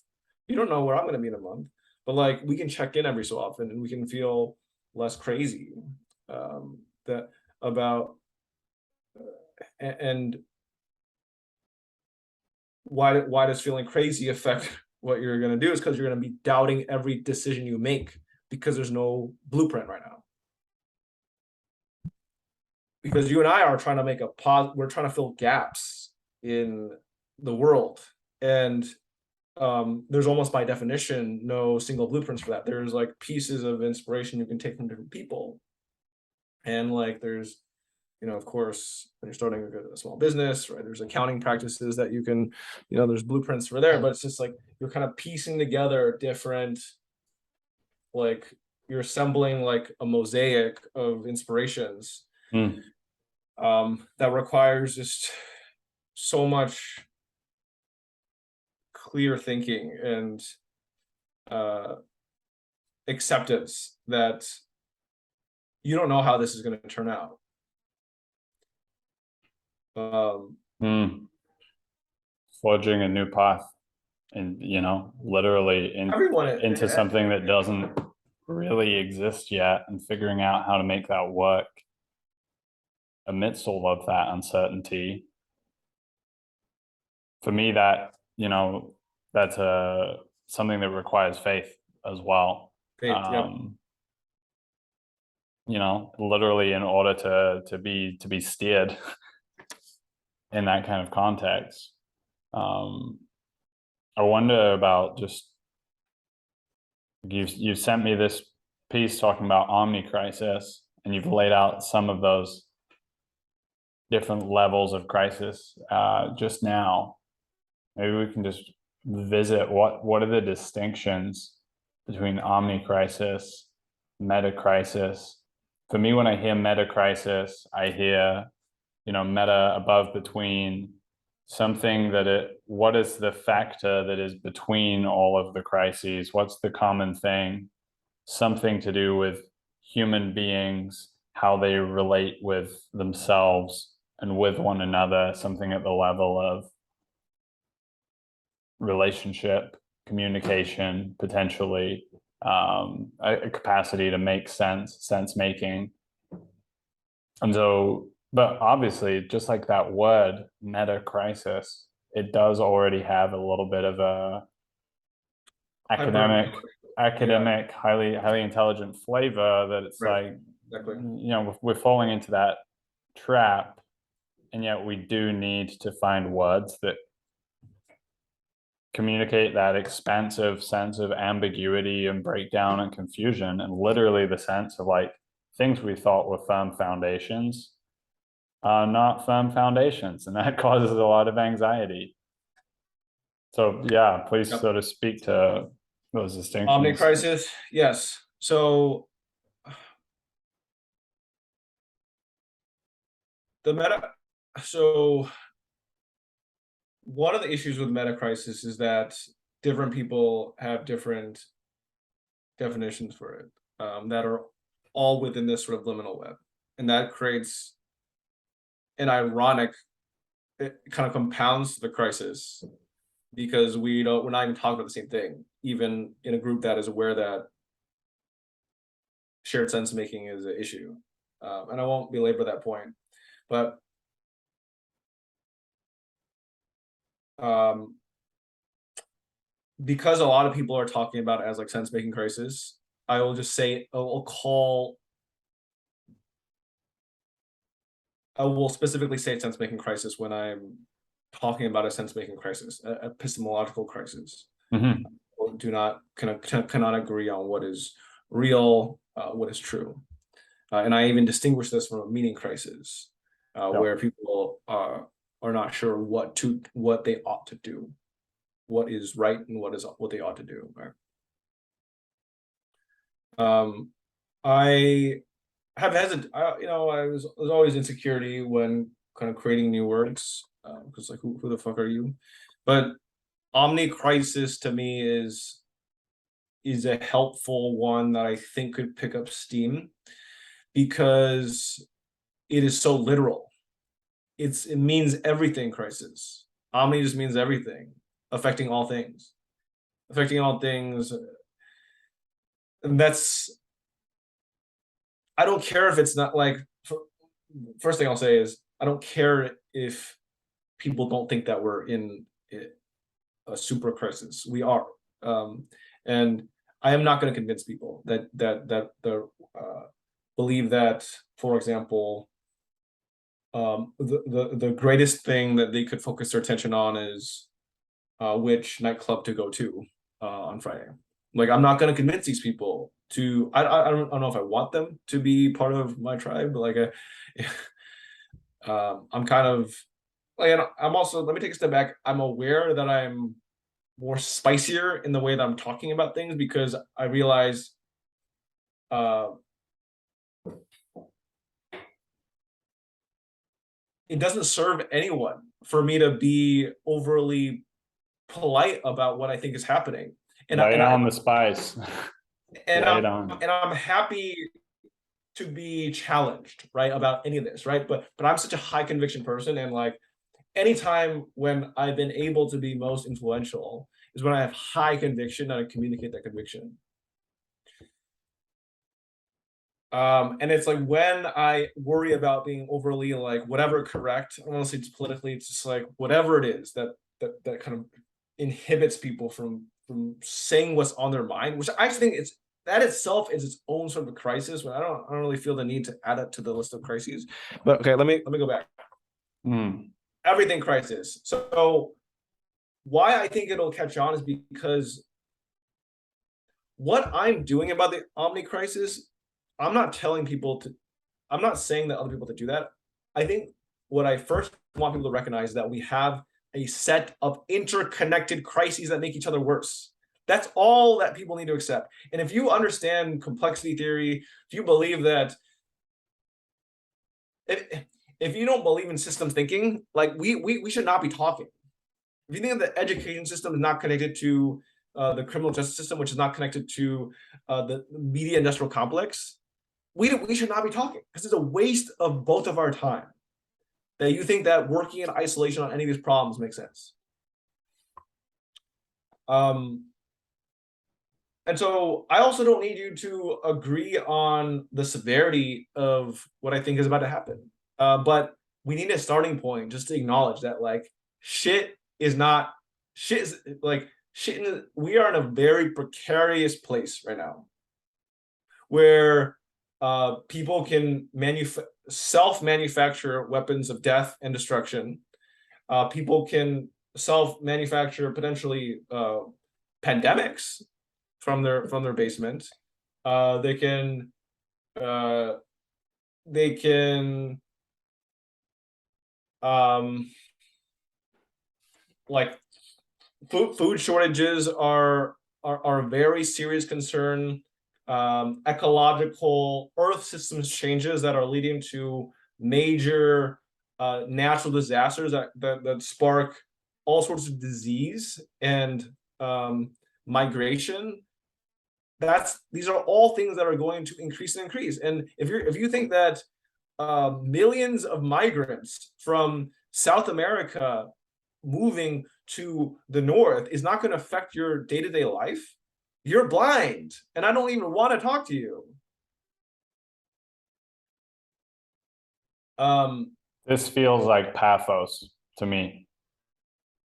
You don't know where I'm going to be in a month, but like we can check in every so often and we can feel less crazy that about and why does feeling crazy affect what you're going to do is because you're going to be doubting every decision you make because there's no blueprint right now. Because you and I are trying to make a pause, we're trying to fill gaps in the world, and there's almost by definition no single blueprints for that. There's like pieces of inspiration you can take from different people, and like there's of course when you're starting a small business, right, there's accounting practices that you can, there's blueprints for there, but it's just like you're kind of piecing together different, like you're assembling like a mosaic of inspirations that requires just so much clear thinking and acceptance that you don't know how this is going to turn out. Forging a new path, and literally into something that doesn't really exist yet, and figuring out how to make that work amidst all of that uncertainty. For me, that that's something that requires faith as well. Literally in order to be steered in that kind of context. I wonder about just you sent me this piece talking about Omni-Crisis, and you've laid out some of those different levels of crisis just now. Maybe we can just visit what are the distinctions between Omni-Crisis, meta-crisis. For me, when I hear meta-crisis, I hear meta above, between, something what is the factor that is between all of the crises? What's the common thing? Something to do with human beings, how they relate with themselves and with one another, something at the level of relationship, communication, potentially, a capacity to make sense making. And so, but obviously, just like that word, meta-crisis, it does already have a little bit of a academic, highly intelligent flavor, that it's right. Like, we're falling into that trap, and yet we do need to find words that communicate that expansive sense of ambiguity and breakdown and confusion, and literally the sense of like things we thought were firm foundations are not firm foundations, and that causes a lot of anxiety. So yeah, please sort of speak to those distinctions. Omni-Crisis, yes. So one of the issues with meta-crisis is that different people have different definitions for it, that are all within this sort of liminal web, and that creates an ironic, it kind of compounds the crisis, because we're not even talking about the same thing, even in a group that is aware that shared sense making is an issue. And I won't belabor that point, but because a lot of people are talking about it as like sense making crisis, I will just say I will specifically say sense-making crisis when I'm talking about a sense-making crisis, a epistemological crisis. Mm-hmm. Cannot agree on what is real, what is true, and I even distinguish this from a meaning crisis, where people are not sure what they ought to do, what is right and what they ought to do. Right? I have hesitant. I was always insecurity when kind of creating new words, because like who the fuck are you? But Omni-Crisis to me is a helpful one that I think could pick up steam, because it is so literal. It means everything. Crisis. Omni just means everything, affecting all things, and that's. I don't care if it's not like. First thing I'll say is I don't care if people don't think that we're in a super crisis. We are, and I am not going to convince people that believe that, for example, the greatest thing that they could focus their attention on is which nightclub to go to on Friday. Like, I'm not going to convince these people to. I don't know if I want them to be part of my tribe, but like, I'm kind of like, I'm also, let me take a step back. I'm aware that I'm more spicier in the way that I'm talking about things, because I realize it doesn't serve anyone for me to be overly polite about what I think is happening. And on the spice. And I'm happy to be challenged, right, about any of this, right? But I'm such a high conviction person, and like, anytime when I've been able to be most influential is when I have high conviction and I communicate that conviction. And it's like when I worry about being overly like whatever correct, I don't want to say it's politically, it's just like whatever it is that kind of inhibits people from saying what's on their mind, which I actually think that itself is its own sort of a crisis. When I don't really feel the need to add it to the list of crises. But okay, let me go back. Everything crisis. So why I think it'll catch on is because what I'm doing about the Omni-Crisis, I'm not telling people to, I'm not saying that other people to do that. I think what I first want people to recognize is that we have a set of interconnected crises that make each other worse. That's all that people need to accept. And if you understand complexity theory, if you believe that, if you don't believe in systems thinking, like we should not be talking. If you think that the education system is not connected to the criminal justice system, which is not connected to the media industrial complex, we should not be talking, because it's a waste of both of our time. That you think that working in isolation on any of these problems makes sense. And so I also don't need you to agree on the severity of what I think is about to happen. But we need a starting point just to acknowledge that like shit is like shit. We are in a very precarious place right now, where people can self-manufacture weapons of death and destruction. People can self-manufacture potentially pandemics from their basement. They can like food shortages are a very serious concern. Ecological earth systems changes that are leading to major natural disasters that spark all sorts of disease and migration. These are all things that are going to increase. And if you think that millions of migrants from South America moving to the north is not going to affect your day-to-day life, you're blind, and I don't even want to talk to you. This feels like Pathos to me.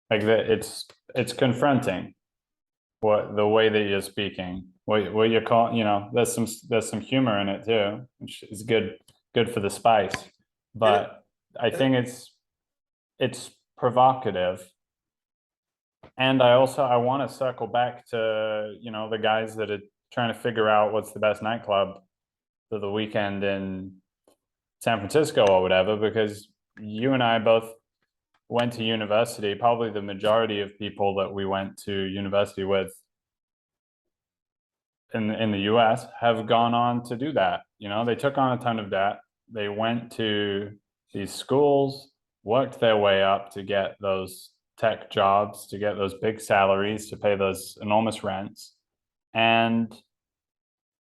Like that, it's confronting the way that you're speaking what you call, there's some humor in it too, which is good for the spice. But I think it's provocative. And I want to circle back to, the guys that are trying to figure out what's the best nightclub for the weekend in San Francisco or whatever, because you and I both went to university. Probably the majority of people that we went to university with in the US have gone on to do that. They took on a ton of debt. They went to these schools, worked their way up to get those tech jobs, to get those big salaries, to pay those enormous rents. And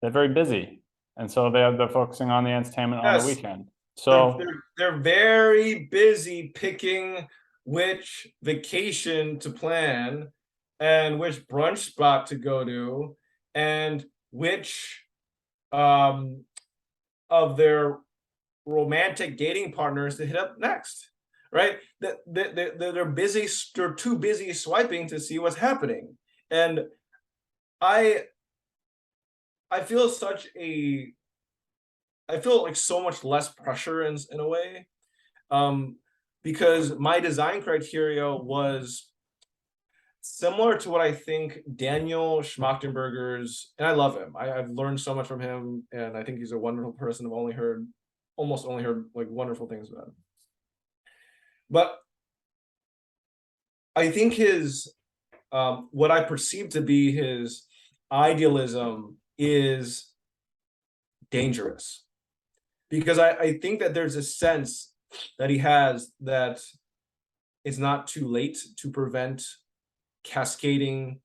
they're very busy. And so they're focusing on the entertainment on the weekend. So they're very busy picking which vacation to plan and which brunch spot to go to and which of their romantic dating partners to hit up next, right? They're busy, they're too busy swiping to see what's happening. And I feel like so much less pressure in a way, because my design criteria was similar to what I think Daniel Schmachtenberger's, and I love him. I've learned so much from him, and I think he's a wonderful person. I've almost only heard like wonderful things about him. But I think his, what I perceive to be his idealism is dangerous, because I think that there's a sense that he has that it's not too late to prevent cascading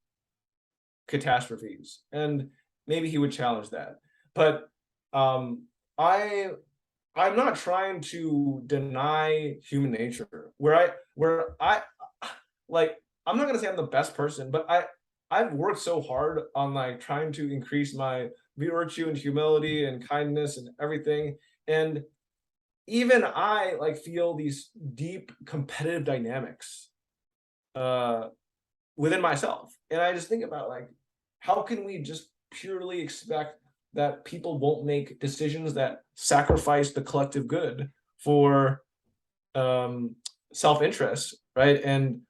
catastrophes, and maybe he would challenge that. But I'm not trying to deny human nature. Where I like, I'm not gonna say I'm the best person, but I've worked so hard on like trying to increase my virtue and humility and kindness and everything. And even I like feel these deep competitive dynamics within myself. And I just think about like, how can we just purely expect that people won't make decisions that sacrifice the collective good for self-interest, right? And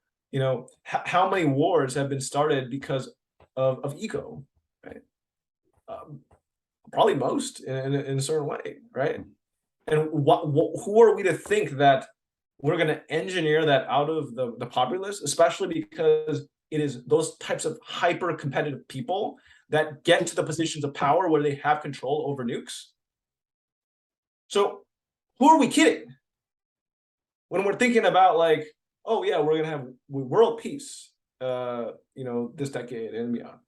how many wars have been started because of ego, right? Probably most in a certain way, right? And who are we to think that we're going to engineer that out of the populace, especially because it is those types of hyper competitive people that get into the positions of power where they have control over nukes. So who are we kidding when we're thinking about like, oh yeah, we're going to have world peace, this decade and beyond?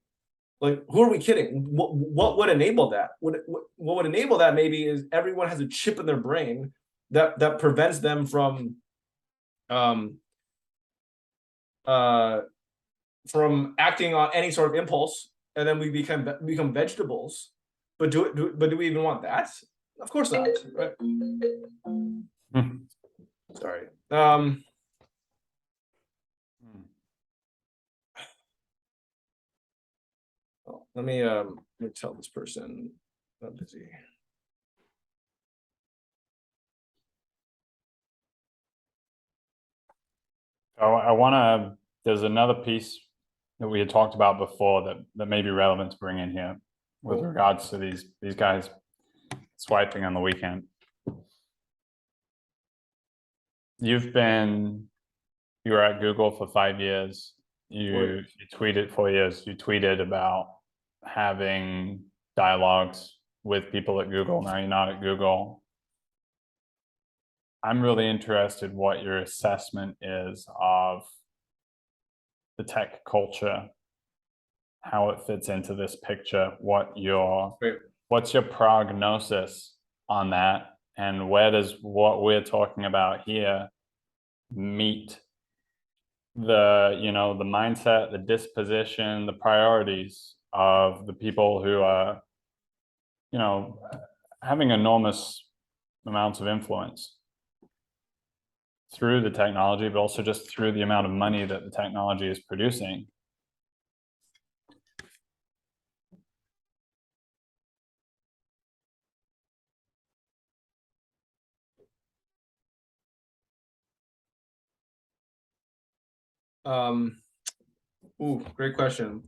Like, who are we kidding? What would enable that? What would enable that maybe is everyone has a chip in their brain that prevents them from acting on any sort of impulse, and then we become vegetables. But do we even want that? Of course not, right? Sorry. Let me tell this person I'm busy. I want to, there's another piece that we had talked about before that may be relevant to bring in here with regards to these guys swiping on the weekend. You were at Google for 5 years. You tweeted 4 years. You tweeted about having dialogues with people at Google. Now you're not at Google. I'm really interested what your assessment is of the tech culture, how it fits into this picture, what's your prognosis on that, and where does what we're talking about here meet the the mindset, the disposition, the priorities of the people who are having enormous amounts of influence through the technology, but also just through the amount of money that the technology is producing. Great question.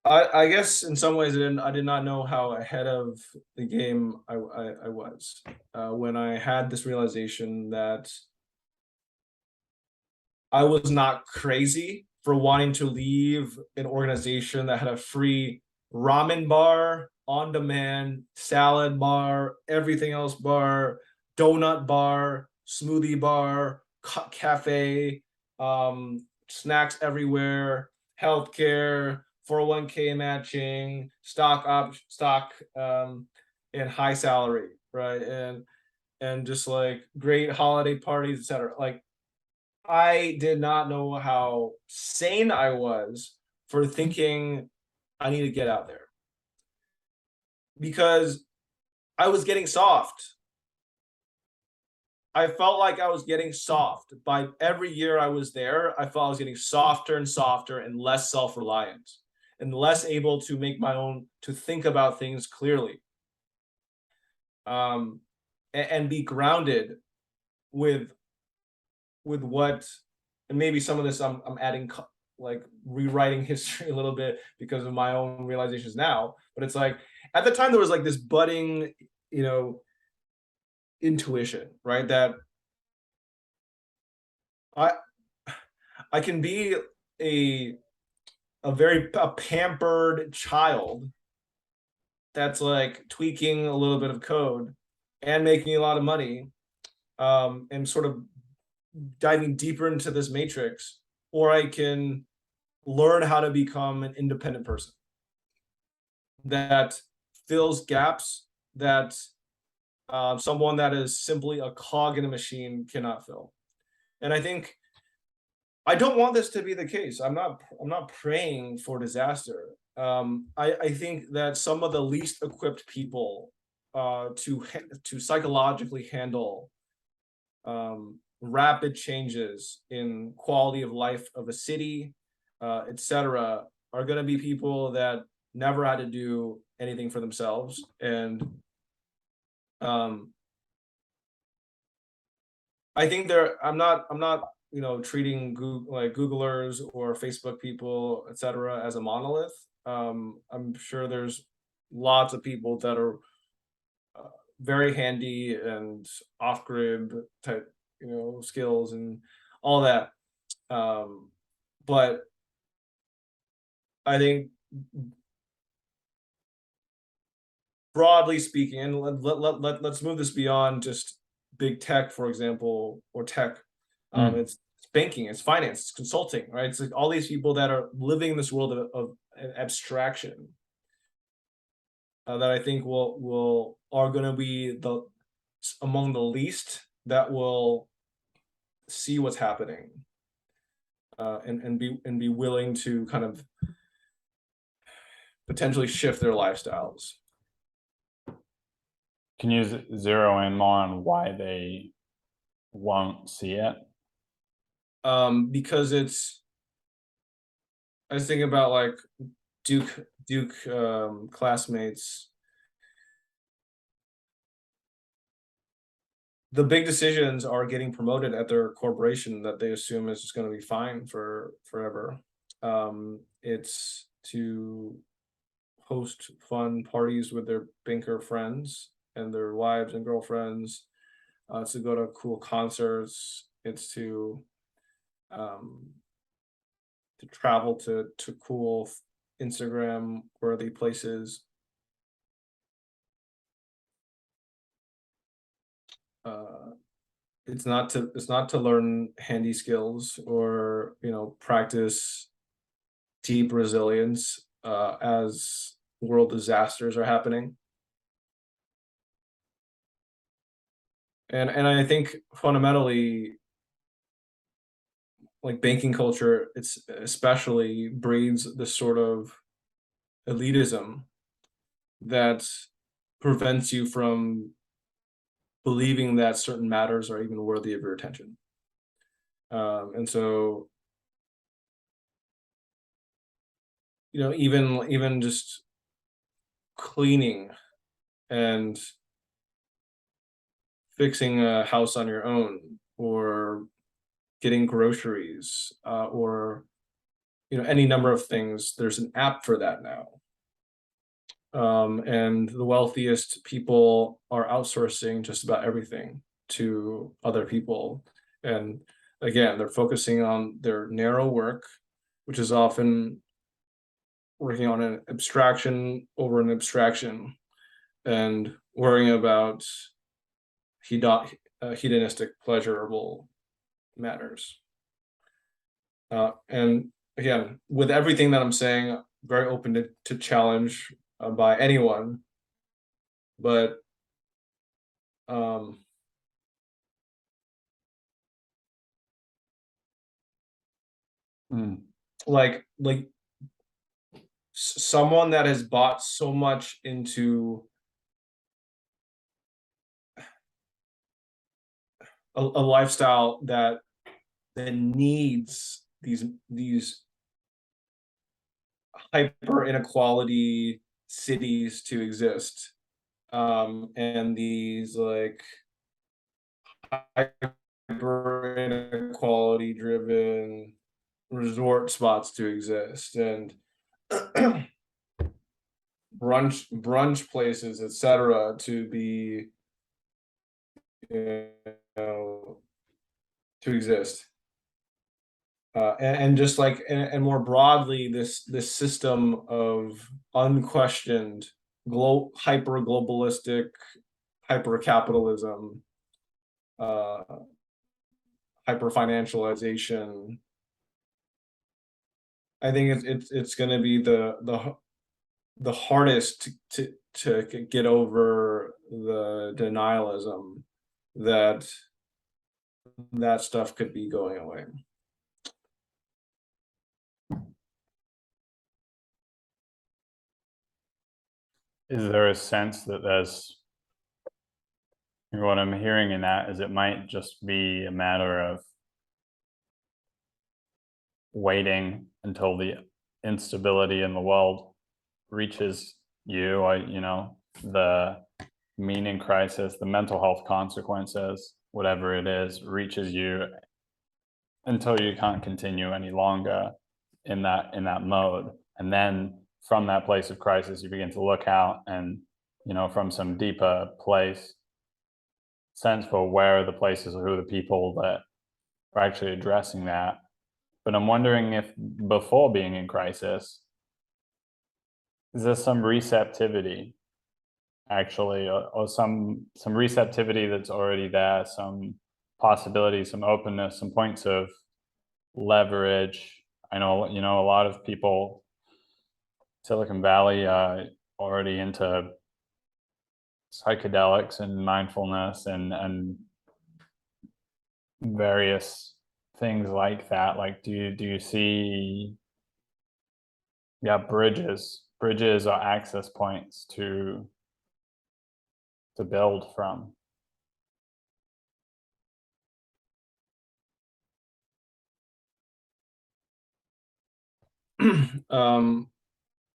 I guess in some ways I did not know how ahead of the game I was when I had this realization that I was not crazy for wanting to leave an organization that had a free ramen bar, on demand, salad bar, everything else bar, donut bar, smoothie bar, cafe, snacks everywhere, healthcare, 401k matching, stock, and high salary, right? And just like great holiday parties, etc. Like I did not know how sane I was for thinking I need to get out there because I was getting soft. I felt like I was getting soft. By every year I was there, I felt I was getting softer and softer and less self-reliant and less able to make my own, to think about things clearly. And be grounded with what, and maybe some of this I'm adding like rewriting history a little bit because of my own realizations now, but it's like at the time there was like this budding, you know, intuition, right? That I I can be a a pampered child that's like tweaking a little bit of code and making a lot of money, and sort of diving deeper into this matrix, or I can learn how to become an independent person that fills gaps that someone that is simply a cog in a machine cannot fill. And I think I don't want this to be the case. I'm not praying for disaster. I think that some of the least equipped people to psychologically handle rapid changes in quality of life of a city, etc., are going to be people that never had to do anything for themselves. And I think I'm not, you know, treating like Googlers or Facebook people, etc., as a monolith. I'm sure there's lots of people that are very handy and off-grid type, you know, skills and all that. But I think broadly speaking, and let's move this beyond just big tech, for example, or tech. It's banking, it's finance, it's consulting, right? It's like all these people that are living in this world of abstraction that I think will are going to be the among the least that will see what's happening, and be willing to kind of potentially shift their lifestyles. Can you zero in more on why they won't see it? Because I was thinking about like Duke classmates. The big decisions are getting promoted at their corporation that they assume is just going to be fine for forever. It's to host fun parties with their banker friends and their wives and girlfriends. It's to go to cool concerts. It's to travel to cool Instagram worthy places. It's not to learn handy skills or, you know, practice deep resilience as world disasters are happening. And I think fundamentally, like banking culture, it's especially breeds this sort of elitism that prevents you from believing that certain matters are even worthy of your attention. And so, you know, even just cleaning and fixing a house on your own, or getting groceries, or any number of things. There's an app for that now. And the wealthiest people are outsourcing just about everything to other people. And again, they're focusing on their narrow work, which is often working on an abstraction over an abstraction and worrying about hedonistic, pleasurable matters. And again, with everything that I'm saying, very open to challenge by anyone, but like someone that has bought so much into a lifestyle that needs these hyper inequality cities to exist, and these like hyper inequality driven resort spots to exist, and brunch places, etc., to be to exist, and just like and more broadly, this system of unquestioned hyper globalistic hyper capitalism, hyper financialization. I think it's going to be the hardest to get over the denialism that stuff could be going away. Is there a sense that what I'm hearing in that is it might just be a matter of waiting until the instability in the world reaches you, or the meaning crisis, the mental health consequences, whatever it is, reaches you until you can't continue any longer in that mode. And then from that place of crisis, you begin to look out and, from some deeper place, sense for where are the places or who are the people that are actually addressing that. But I'm wondering if before being in crisis, is there some receptivity actually, or some receptivity that's already there, some possibility, some openness, some points of leverage? I know, a lot of people, Silicon Valley, already into psychedelics and mindfulness and various things like that. Like, do you see, bridges or access points to build from?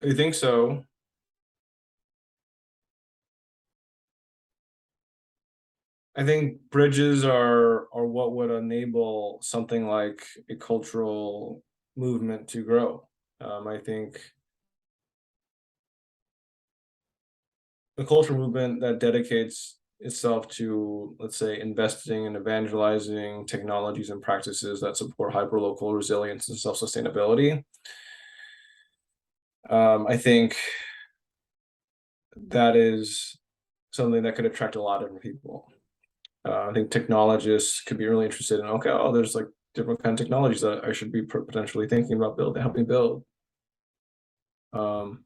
I think so. I think bridges are what would enable something like a cultural movement to grow. I think a cultural movement that dedicates itself to, let's say, investing and evangelizing technologies and practices that support hyperlocal resilience and self-sustainability. I think that is something that could attract a lot of different people. I think technologists could be really interested in, okay, there's like different kind of technologies that I should be potentially thinking about helping build. I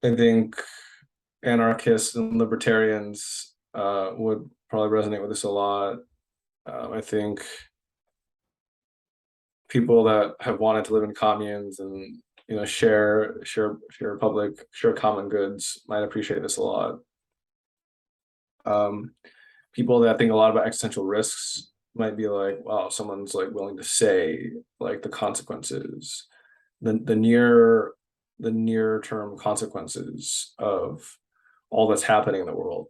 think anarchists and libertarians would probably resonate with this a lot. I think people that have wanted to live in communes and share common goods might appreciate this a lot. People that think a lot about existential risks might be like, wow, someone's like willing to say like the consequences, the near term consequences of all that's happening in the world.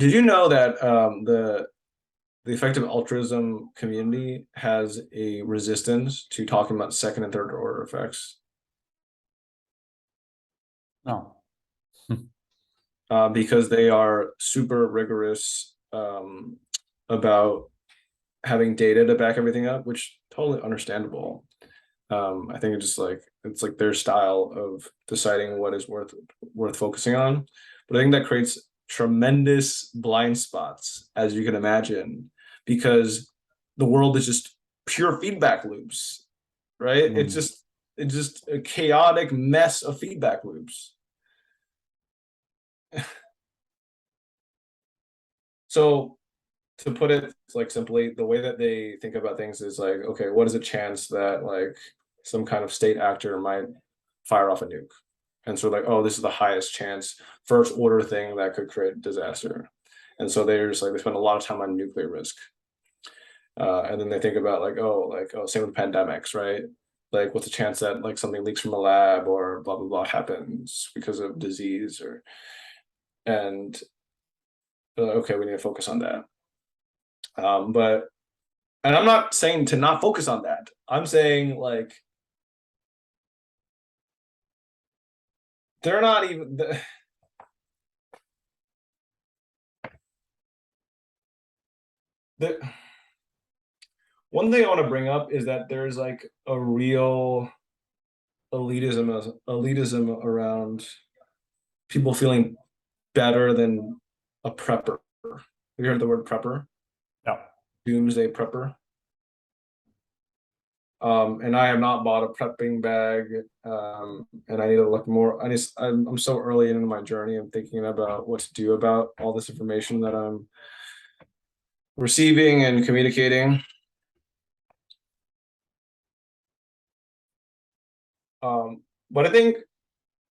Did you know that the effective altruism community has a resistance to talking about second and third order effects? No. Because they are super rigorous about having data to back everything up, which totally understandable. I think it's like their style of deciding what is worth focusing on. But I think that creates tremendous blind spots, as you can imagine, because the world is just pure feedback loops, right? It's just a chaotic mess of feedback loops. So to put it like simply, the way that they think about things is like, okay, what is a chance that like some kind of state actor might fire off a nuke? And so like, oh, this is the highest chance first order thing that could create disaster. And so they're just like, they spend a lot of time on nuclear risk. And then they think about like, same with pandemics, right? Like what's the chance that like something leaks from a lab or blah, blah, blah happens because of disease and okay, we need to focus on that. And I'm not saying to not focus on that. I'm saying like, they're not even the one thing I want to bring up is that there's like a real elitism around people feeling better than a prepper. Have you heard the word prepper? Yeah. Doomsday prepper. And I have not bought a prepping bag, and I need to look more. I'm so early into my journey. I'm thinking about what to do about all this information that I'm receiving and communicating. But I think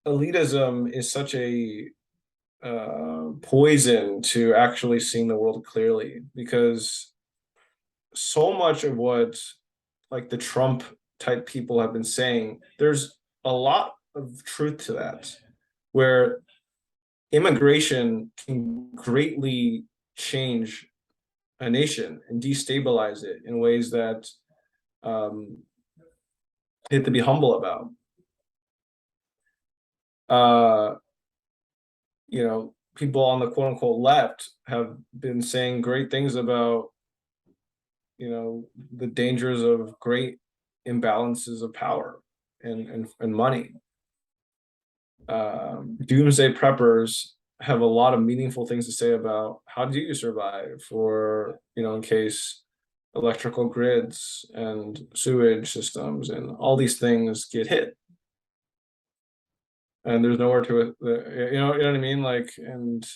elitism is such a poison to actually seeing the world clearly, because so much of what like the Trump type people have been saying, there's a lot of truth to that, where immigration can greatly change a nation and destabilize it in ways that you have to be humble about. You know, people on the quote unquote left have been saying great things about, you know, the dangers of great imbalances of power and money. Doomsday preppers have a lot of meaningful things to say about how do you survive for, you know, in case electrical grids and sewage systems and all these things get hit. And there's nowhere to it, you know what I mean? Like, and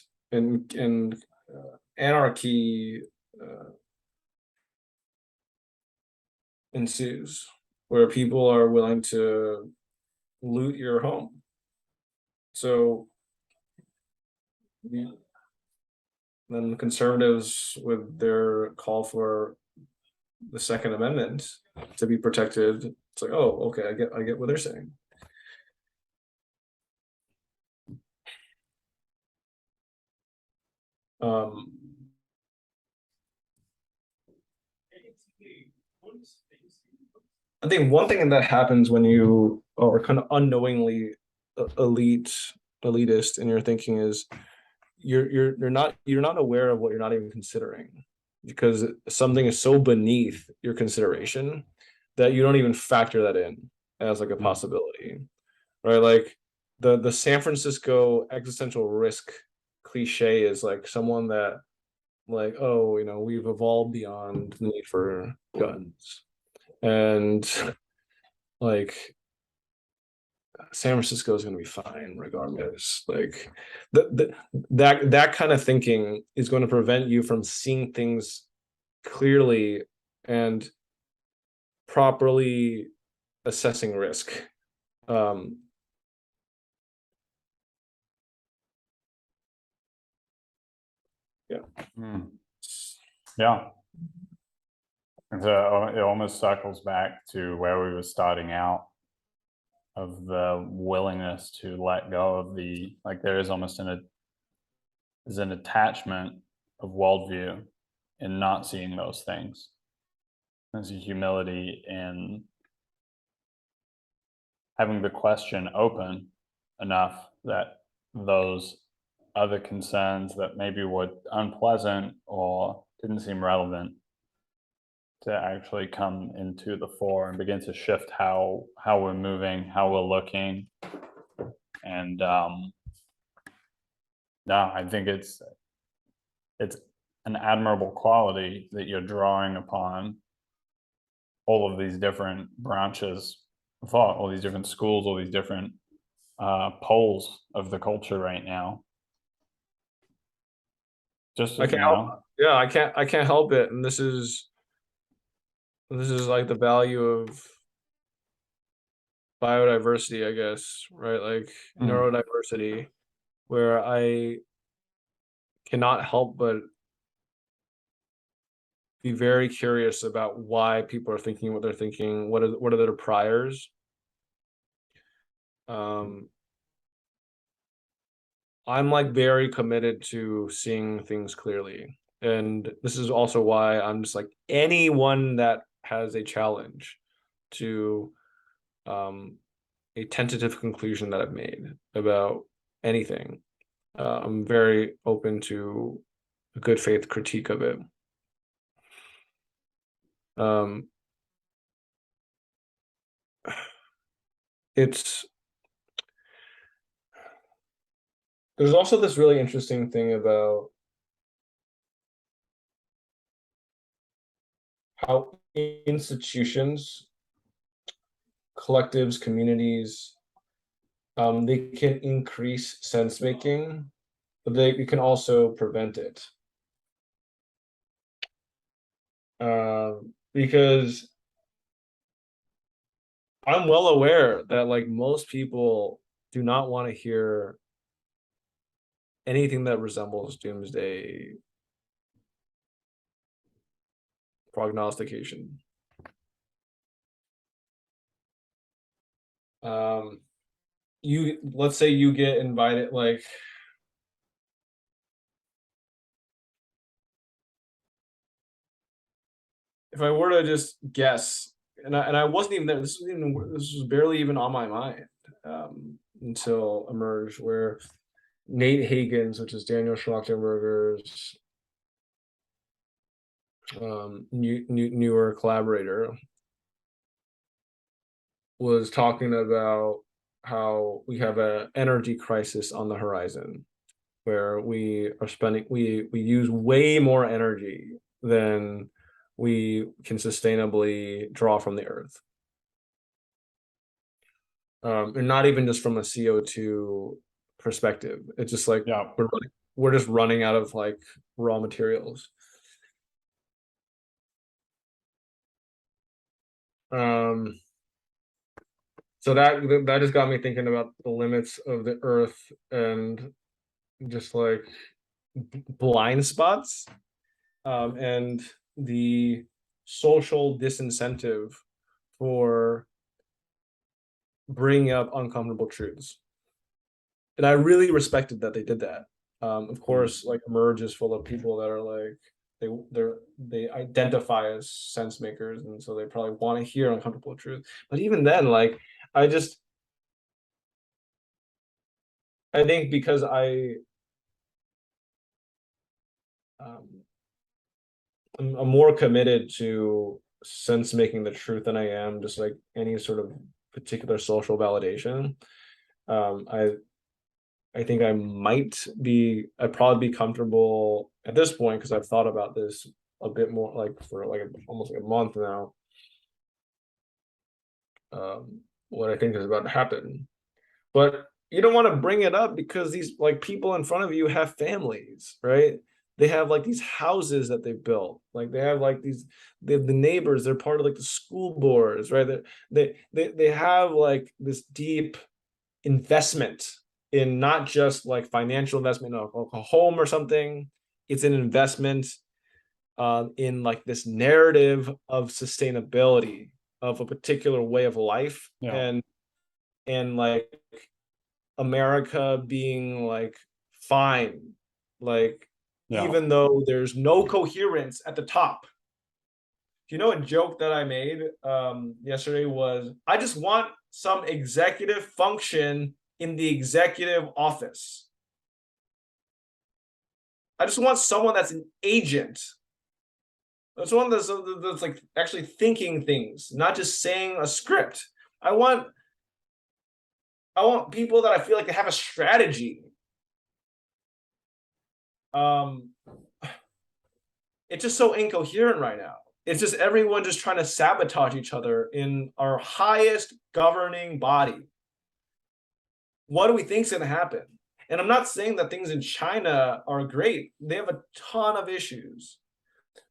anarchy ensues where people are willing to loot your home. So then the conservatives with their call for the Second Amendment to be protected, it's like, oh, okay, I get what they're saying. I think one thing that happens when you are kind of unknowingly elitist in your thinking is you're not aware of what you're not even considering, because something is so beneath your consideration that you don't even factor that in as like a possibility, right? Like the San Francisco existential risk cliche is like someone that like, oh, you know, we've evolved beyond the need for guns, and like San Francisco is going to be fine regardless. Like that kind of thinking is going to prevent you from seeing things clearly and properly assessing risk. Yeah. Yeah. And so it almost circles back to where we were starting out, of the willingness to let go of the, like there is almost is an attachment of worldview in not seeing those things. There's a humility in having the question open enough that those other concerns that maybe were unpleasant or didn't seem relevant to actually come into the fore and begin to shift how we're moving, how we're looking. And no, I think it's an admirable quality that you're drawing upon all of these different branches of thought, all these different schools, all these different poles of the culture right now. Just I can't help, yeah, I can't help it. And this is like the value of biodiversity, I guess, right? Like neurodiversity, where I cannot help but be very curious about why people are thinking what they're thinking, what are their priors. I'm like very committed to seeing things clearly. And this is also why I'm just like anyone that has a challenge to a tentative conclusion that I've made about anything. I'm very open to a good faith critique of it. It's there's also this really interesting thing about how institutions, collectives, communities, they can increase sense making, but they can also prevent it. Because I'm well aware that like most people do not want to hear anything that resembles doomsday prognostication. Let's say you get invited, like if I were to just guess, and I wasn't even there. This was barely even on my mind until Emerge, where Nate Hagens, which is Daniel Schmachtenberger's newer collaborator, was talking about how we have an energy crisis on the horizon, where we use way more energy than we can sustainably draw from the earth. And not even just from a CO2 perspective. It's just like we're just running out of like raw materials. So that just got me thinking about the limits of the earth and just like blind spots, and the social disincentive for bringing up uncomfortable truths. And I really respected that they did that. Of course, like Emerge is full of people that are like they identify as sense makers, and so they probably want to hear uncomfortable truth. But even then, like I think because I'm more committed to sense making the truth than I am just like any sort of particular social validation. I think I'd probably be comfortable at this point, because I've thought about this a bit more, like for like almost like a month now, what I think is about to happen. But you don't want to bring it up because these like people in front of you have families, right? They have like these houses that they built, like they have like they have the neighbors, they're part of like the school boards, right? They have like this deep investment in not just like financial investment in a home or something. It's an investment in like this narrative of sustainability of a particular way of life, and like America being like fine Like, Yeah. even though there's no coherence at the top. You know, a joke that I made yesterday was, I just want some executive function in the executive office. I just want someone that's an agent. That's one that's like actually thinking things, not just saying a script. I want people that I feel like they have a strategy. It's just so incoherent right now. It's just everyone just trying to sabotage each other in our highest governing body. What do we think is going to happen? And I'm not saying that things in China are great. They have a ton of issues.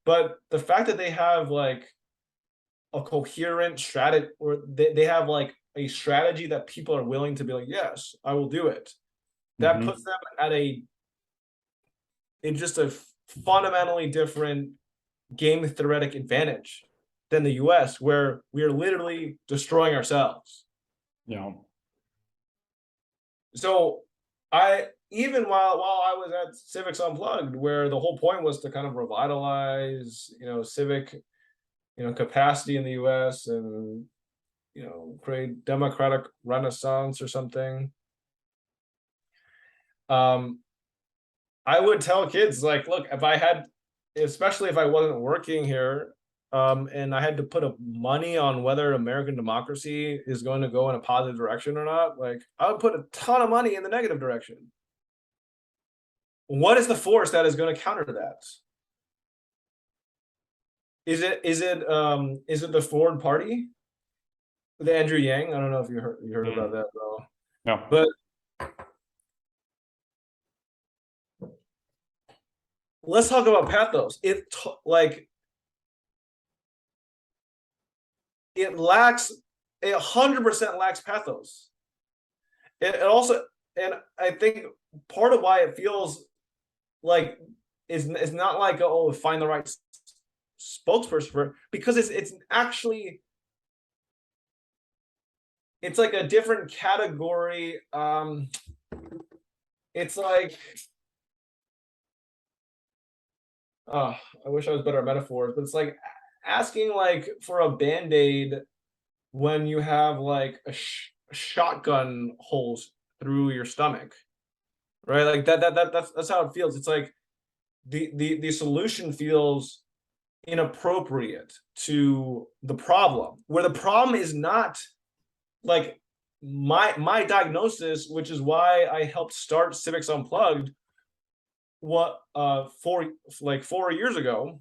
But the fact that they have like a coherent strategy, or they have like a strategy that people are willing to be like, yes, I will do it. That puts them at in just a fundamentally different game theoretic advantage than the US, where we are literally destroying ourselves. Yeah. So even while I was at Civics Unplugged, where the whole point was to kind of revitalize, civic, capacity in the US and, create democratic renaissance or something. I would tell kids like, look, especially if I wasn't working here, and I had to put up money on whether American democracy is going to go in a positive direction or not, like I would put a ton of money in the negative direction. What is the force that is going to counter that? Is it the Ford Party? With Andrew Yang? I don't know if you heard about that though. Yeah. But let's talk about Pathos. It lacks, 100% lacks pathos. It also, and I think part of why it feels like is not like, oh, find the right spokesperson for it, because it's actually, it's like a different category. It's like, I wish I was better at metaphors, but it's like asking like for a band-aid when you have like a shotgun holes through your stomach, right? Like that's how it feels. It's like the solution feels inappropriate to the problem, where the problem is not like my diagnosis, which is why I helped start Civics Unplugged. What 4 years ago,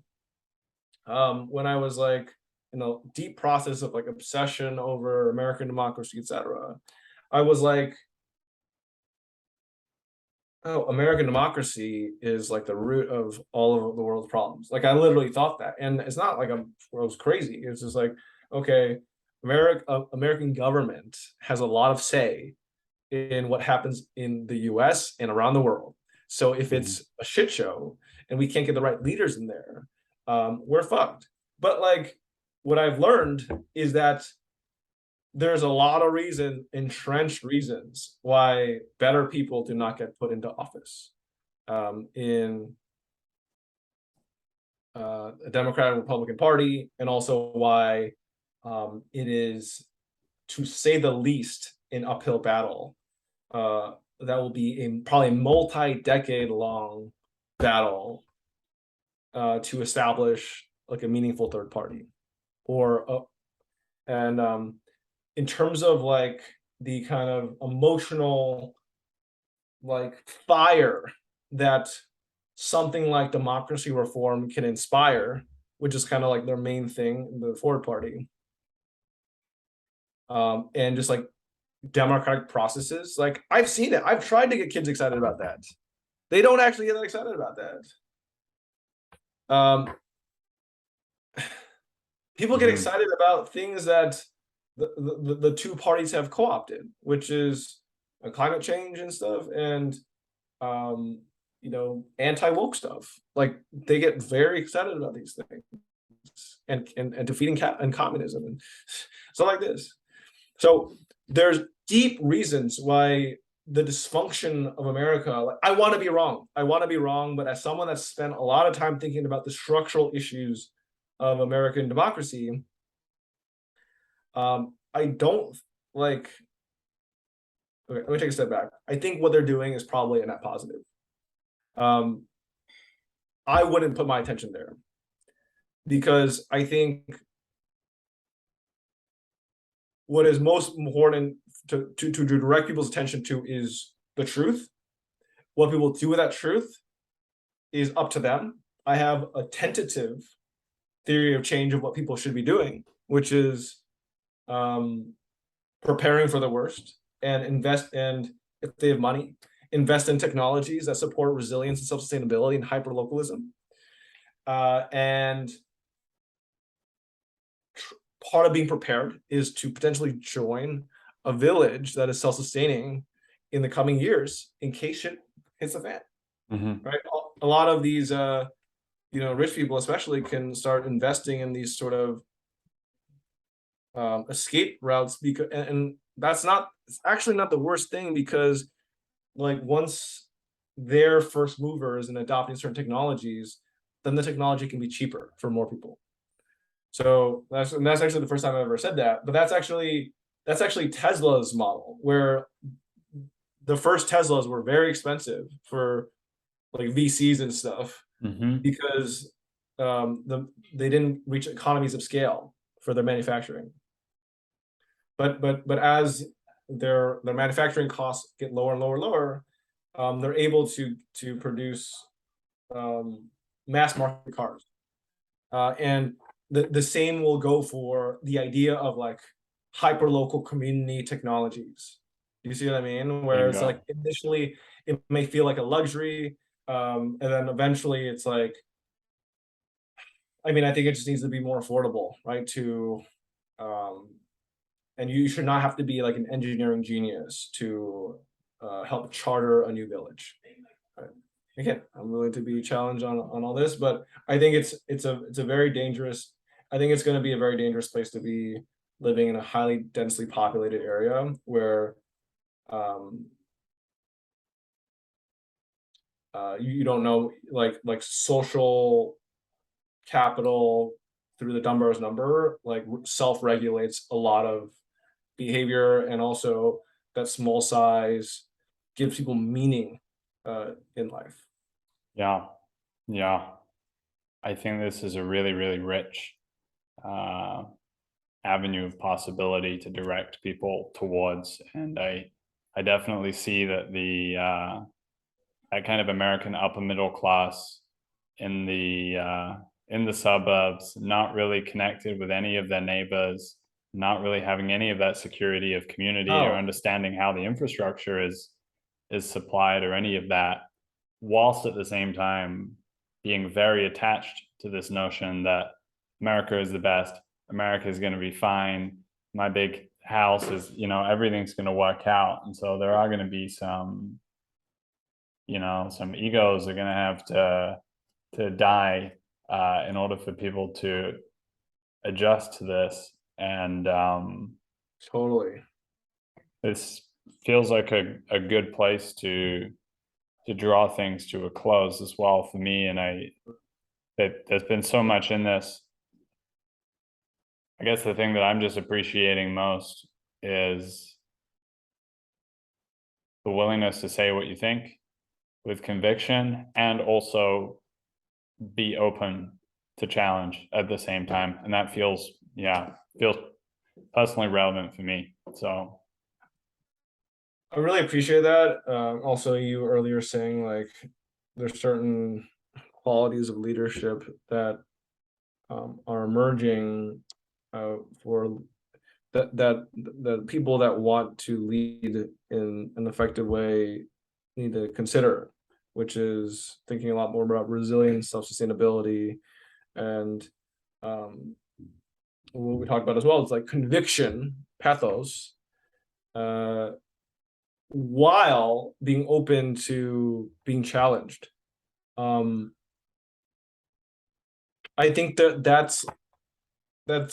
when I was like in a deep process of like obsession over American democracy, etc. I was like, oh, American democracy is like the root of all of the world's problems. Like I literally thought that, and it's not like I was crazy. It's just like, okay, American government has a lot of say in what happens in the US and around the world. So if it's a shit show and we can't get the right leaders in there, we're fucked. But like what I've learned is that there's a lot of entrenched reasons why better people do not get put into office in a Democratic Republican Party, and also why it is, to say the least, an uphill battle. That will be probably multi-decade long battle to establish like a meaningful third party, and in terms of like the kind of emotional like fire that something like democracy reform can inspire, which is kind of like their main thing in the Ford Party, and just like democratic processes. Like I've seen it. I've tried to get kids excited about that. They don't actually get that excited about that. People get excited about things that the two parties have co-opted, which is climate change and stuff, and anti-woke stuff. Like they get very excited about these things, and defeating and communism and stuff like this. So there's deep reasons why the dysfunction of America. Like, I want to be wrong. I want to be wrong, but as someone that's spent a lot of time thinking about the structural issues of American democracy, I don't like. Okay, let me take a step back. I think what they're doing is probably a net positive. I wouldn't put my attention there because I think what is most important to direct people's attention to is the truth. What people do with that truth is up to them. I have a tentative theory of change of what people should be doing, which is preparing for the worst and invest, and if they have money, invest in technologies that support resilience and self-sustainability and hyperlocalism. And part of being prepared is to potentially join a village that is self-sustaining in the coming years in case shit hits the fan. Right? A lot of these rich people especially can start investing in these sort of escape routes, because and that's not, it's actually not the worst thing, because like once they're first movers in adopting certain technologies, then the technology can be cheaper for more people. So that's actually the first time I've ever said that. But that's actually Tesla's model, where the first Teslas were very expensive for like VCs and stuff, because they didn't reach economies of scale for their manufacturing. But as their manufacturing costs get lower and lower, they're able to produce mass market cars, and the same will go for the idea of like hyperlocal community technologies. Do you see what I mean? Where it's like initially it may feel like a luxury, and then eventually it's like, I mean, I think it just needs to be more affordable, right? And you should not have to be like an engineering genius to help charter a new village. Right? Again, I'm willing to be challenged on all this, but I think it's a very dangerous. I think it's going to be a very dangerous place to be living in a highly densely populated area where you don't know, like social capital through the Dunbar's number like self-regulates a lot of behavior, and also that small size gives people meaning in life. Yeah. I think this is a really, really rich avenue of possibility to direct people towards, and I definitely see that that kind of American upper middle class in the suburbs, not really connected with any of their neighbors, not really having any of that security of community or understanding how the infrastructure is supplied or any of that, whilst at the same time being very attached to this notion that America is the best, America is going to be fine, my big house is, everything's going to work out. And so there are going to be some egos are going to have to die in order for people to adjust to this. And totally, this feels like a good place to draw things to a close as well for me. And there's been so much in this. I guess the thing that I'm just appreciating most is the willingness to say what you think with conviction, and also be open to challenge at the same time. And that feels personally relevant for me. So I really appreciate that. Also, you earlier saying like there's certain qualities of leadership that are emerging for that people that want to lead in an effective way need to consider, which is thinking a lot more about resilience, self-sustainability, and what we talked about as well is like conviction, pathos, while being open to being challenged. I think that's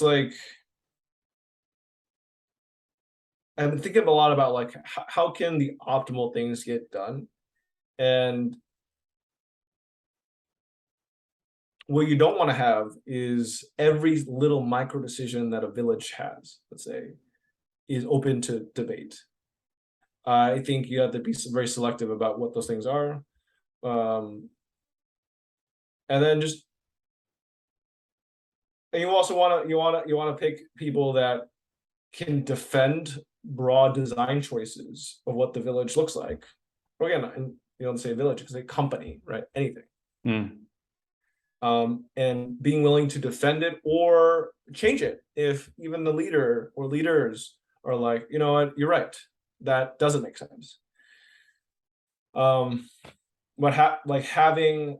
like I've been thinking a lot about like how can the optimal things get done, and what you don't want to have is every little micro decision that a village has, let's say, is open to debate. I think you have to be very selective about what those things are, and then just, and you also want to pick people that can defend broad design choices of what the village looks like. Or again, and you don't say village, because a company, right? Anything. And being willing to defend it or change it if even the leader or leaders are like, you know what, you're right, that doesn't make sense. Like having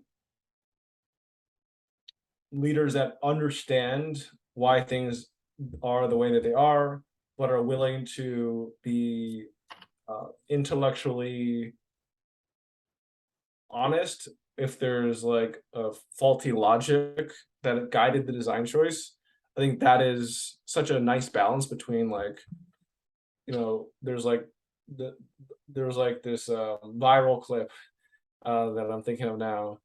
leaders that understand why things are the way that they are, but are willing to be intellectually honest if there's like a faulty logic that guided the design choice. I think that is such a nice balance between, like, you know, there's like this viral clip that I'm thinking of now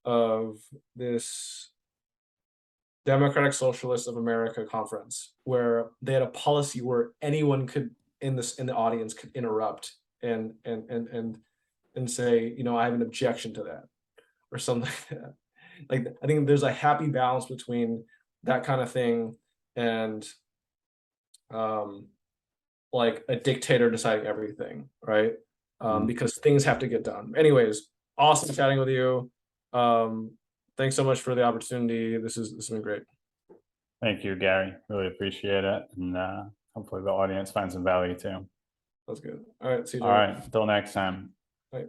of this Democratic Socialists of America conference where they had a policy where anyone could in the audience could interrupt and say, you know, I have an objection to that or something like that. Like, I think there's a happy balance between that kind of thing and like a dictator deciding everything, right? Because things have to get done. Anyways, awesome chatting with you. Thanks so much for the opportunity. This has been great. Thank you, Gary. Really appreciate it. And hopefully the audience finds some value too. That's good. All right. See you, All Jerry. right. Until next time. Bye.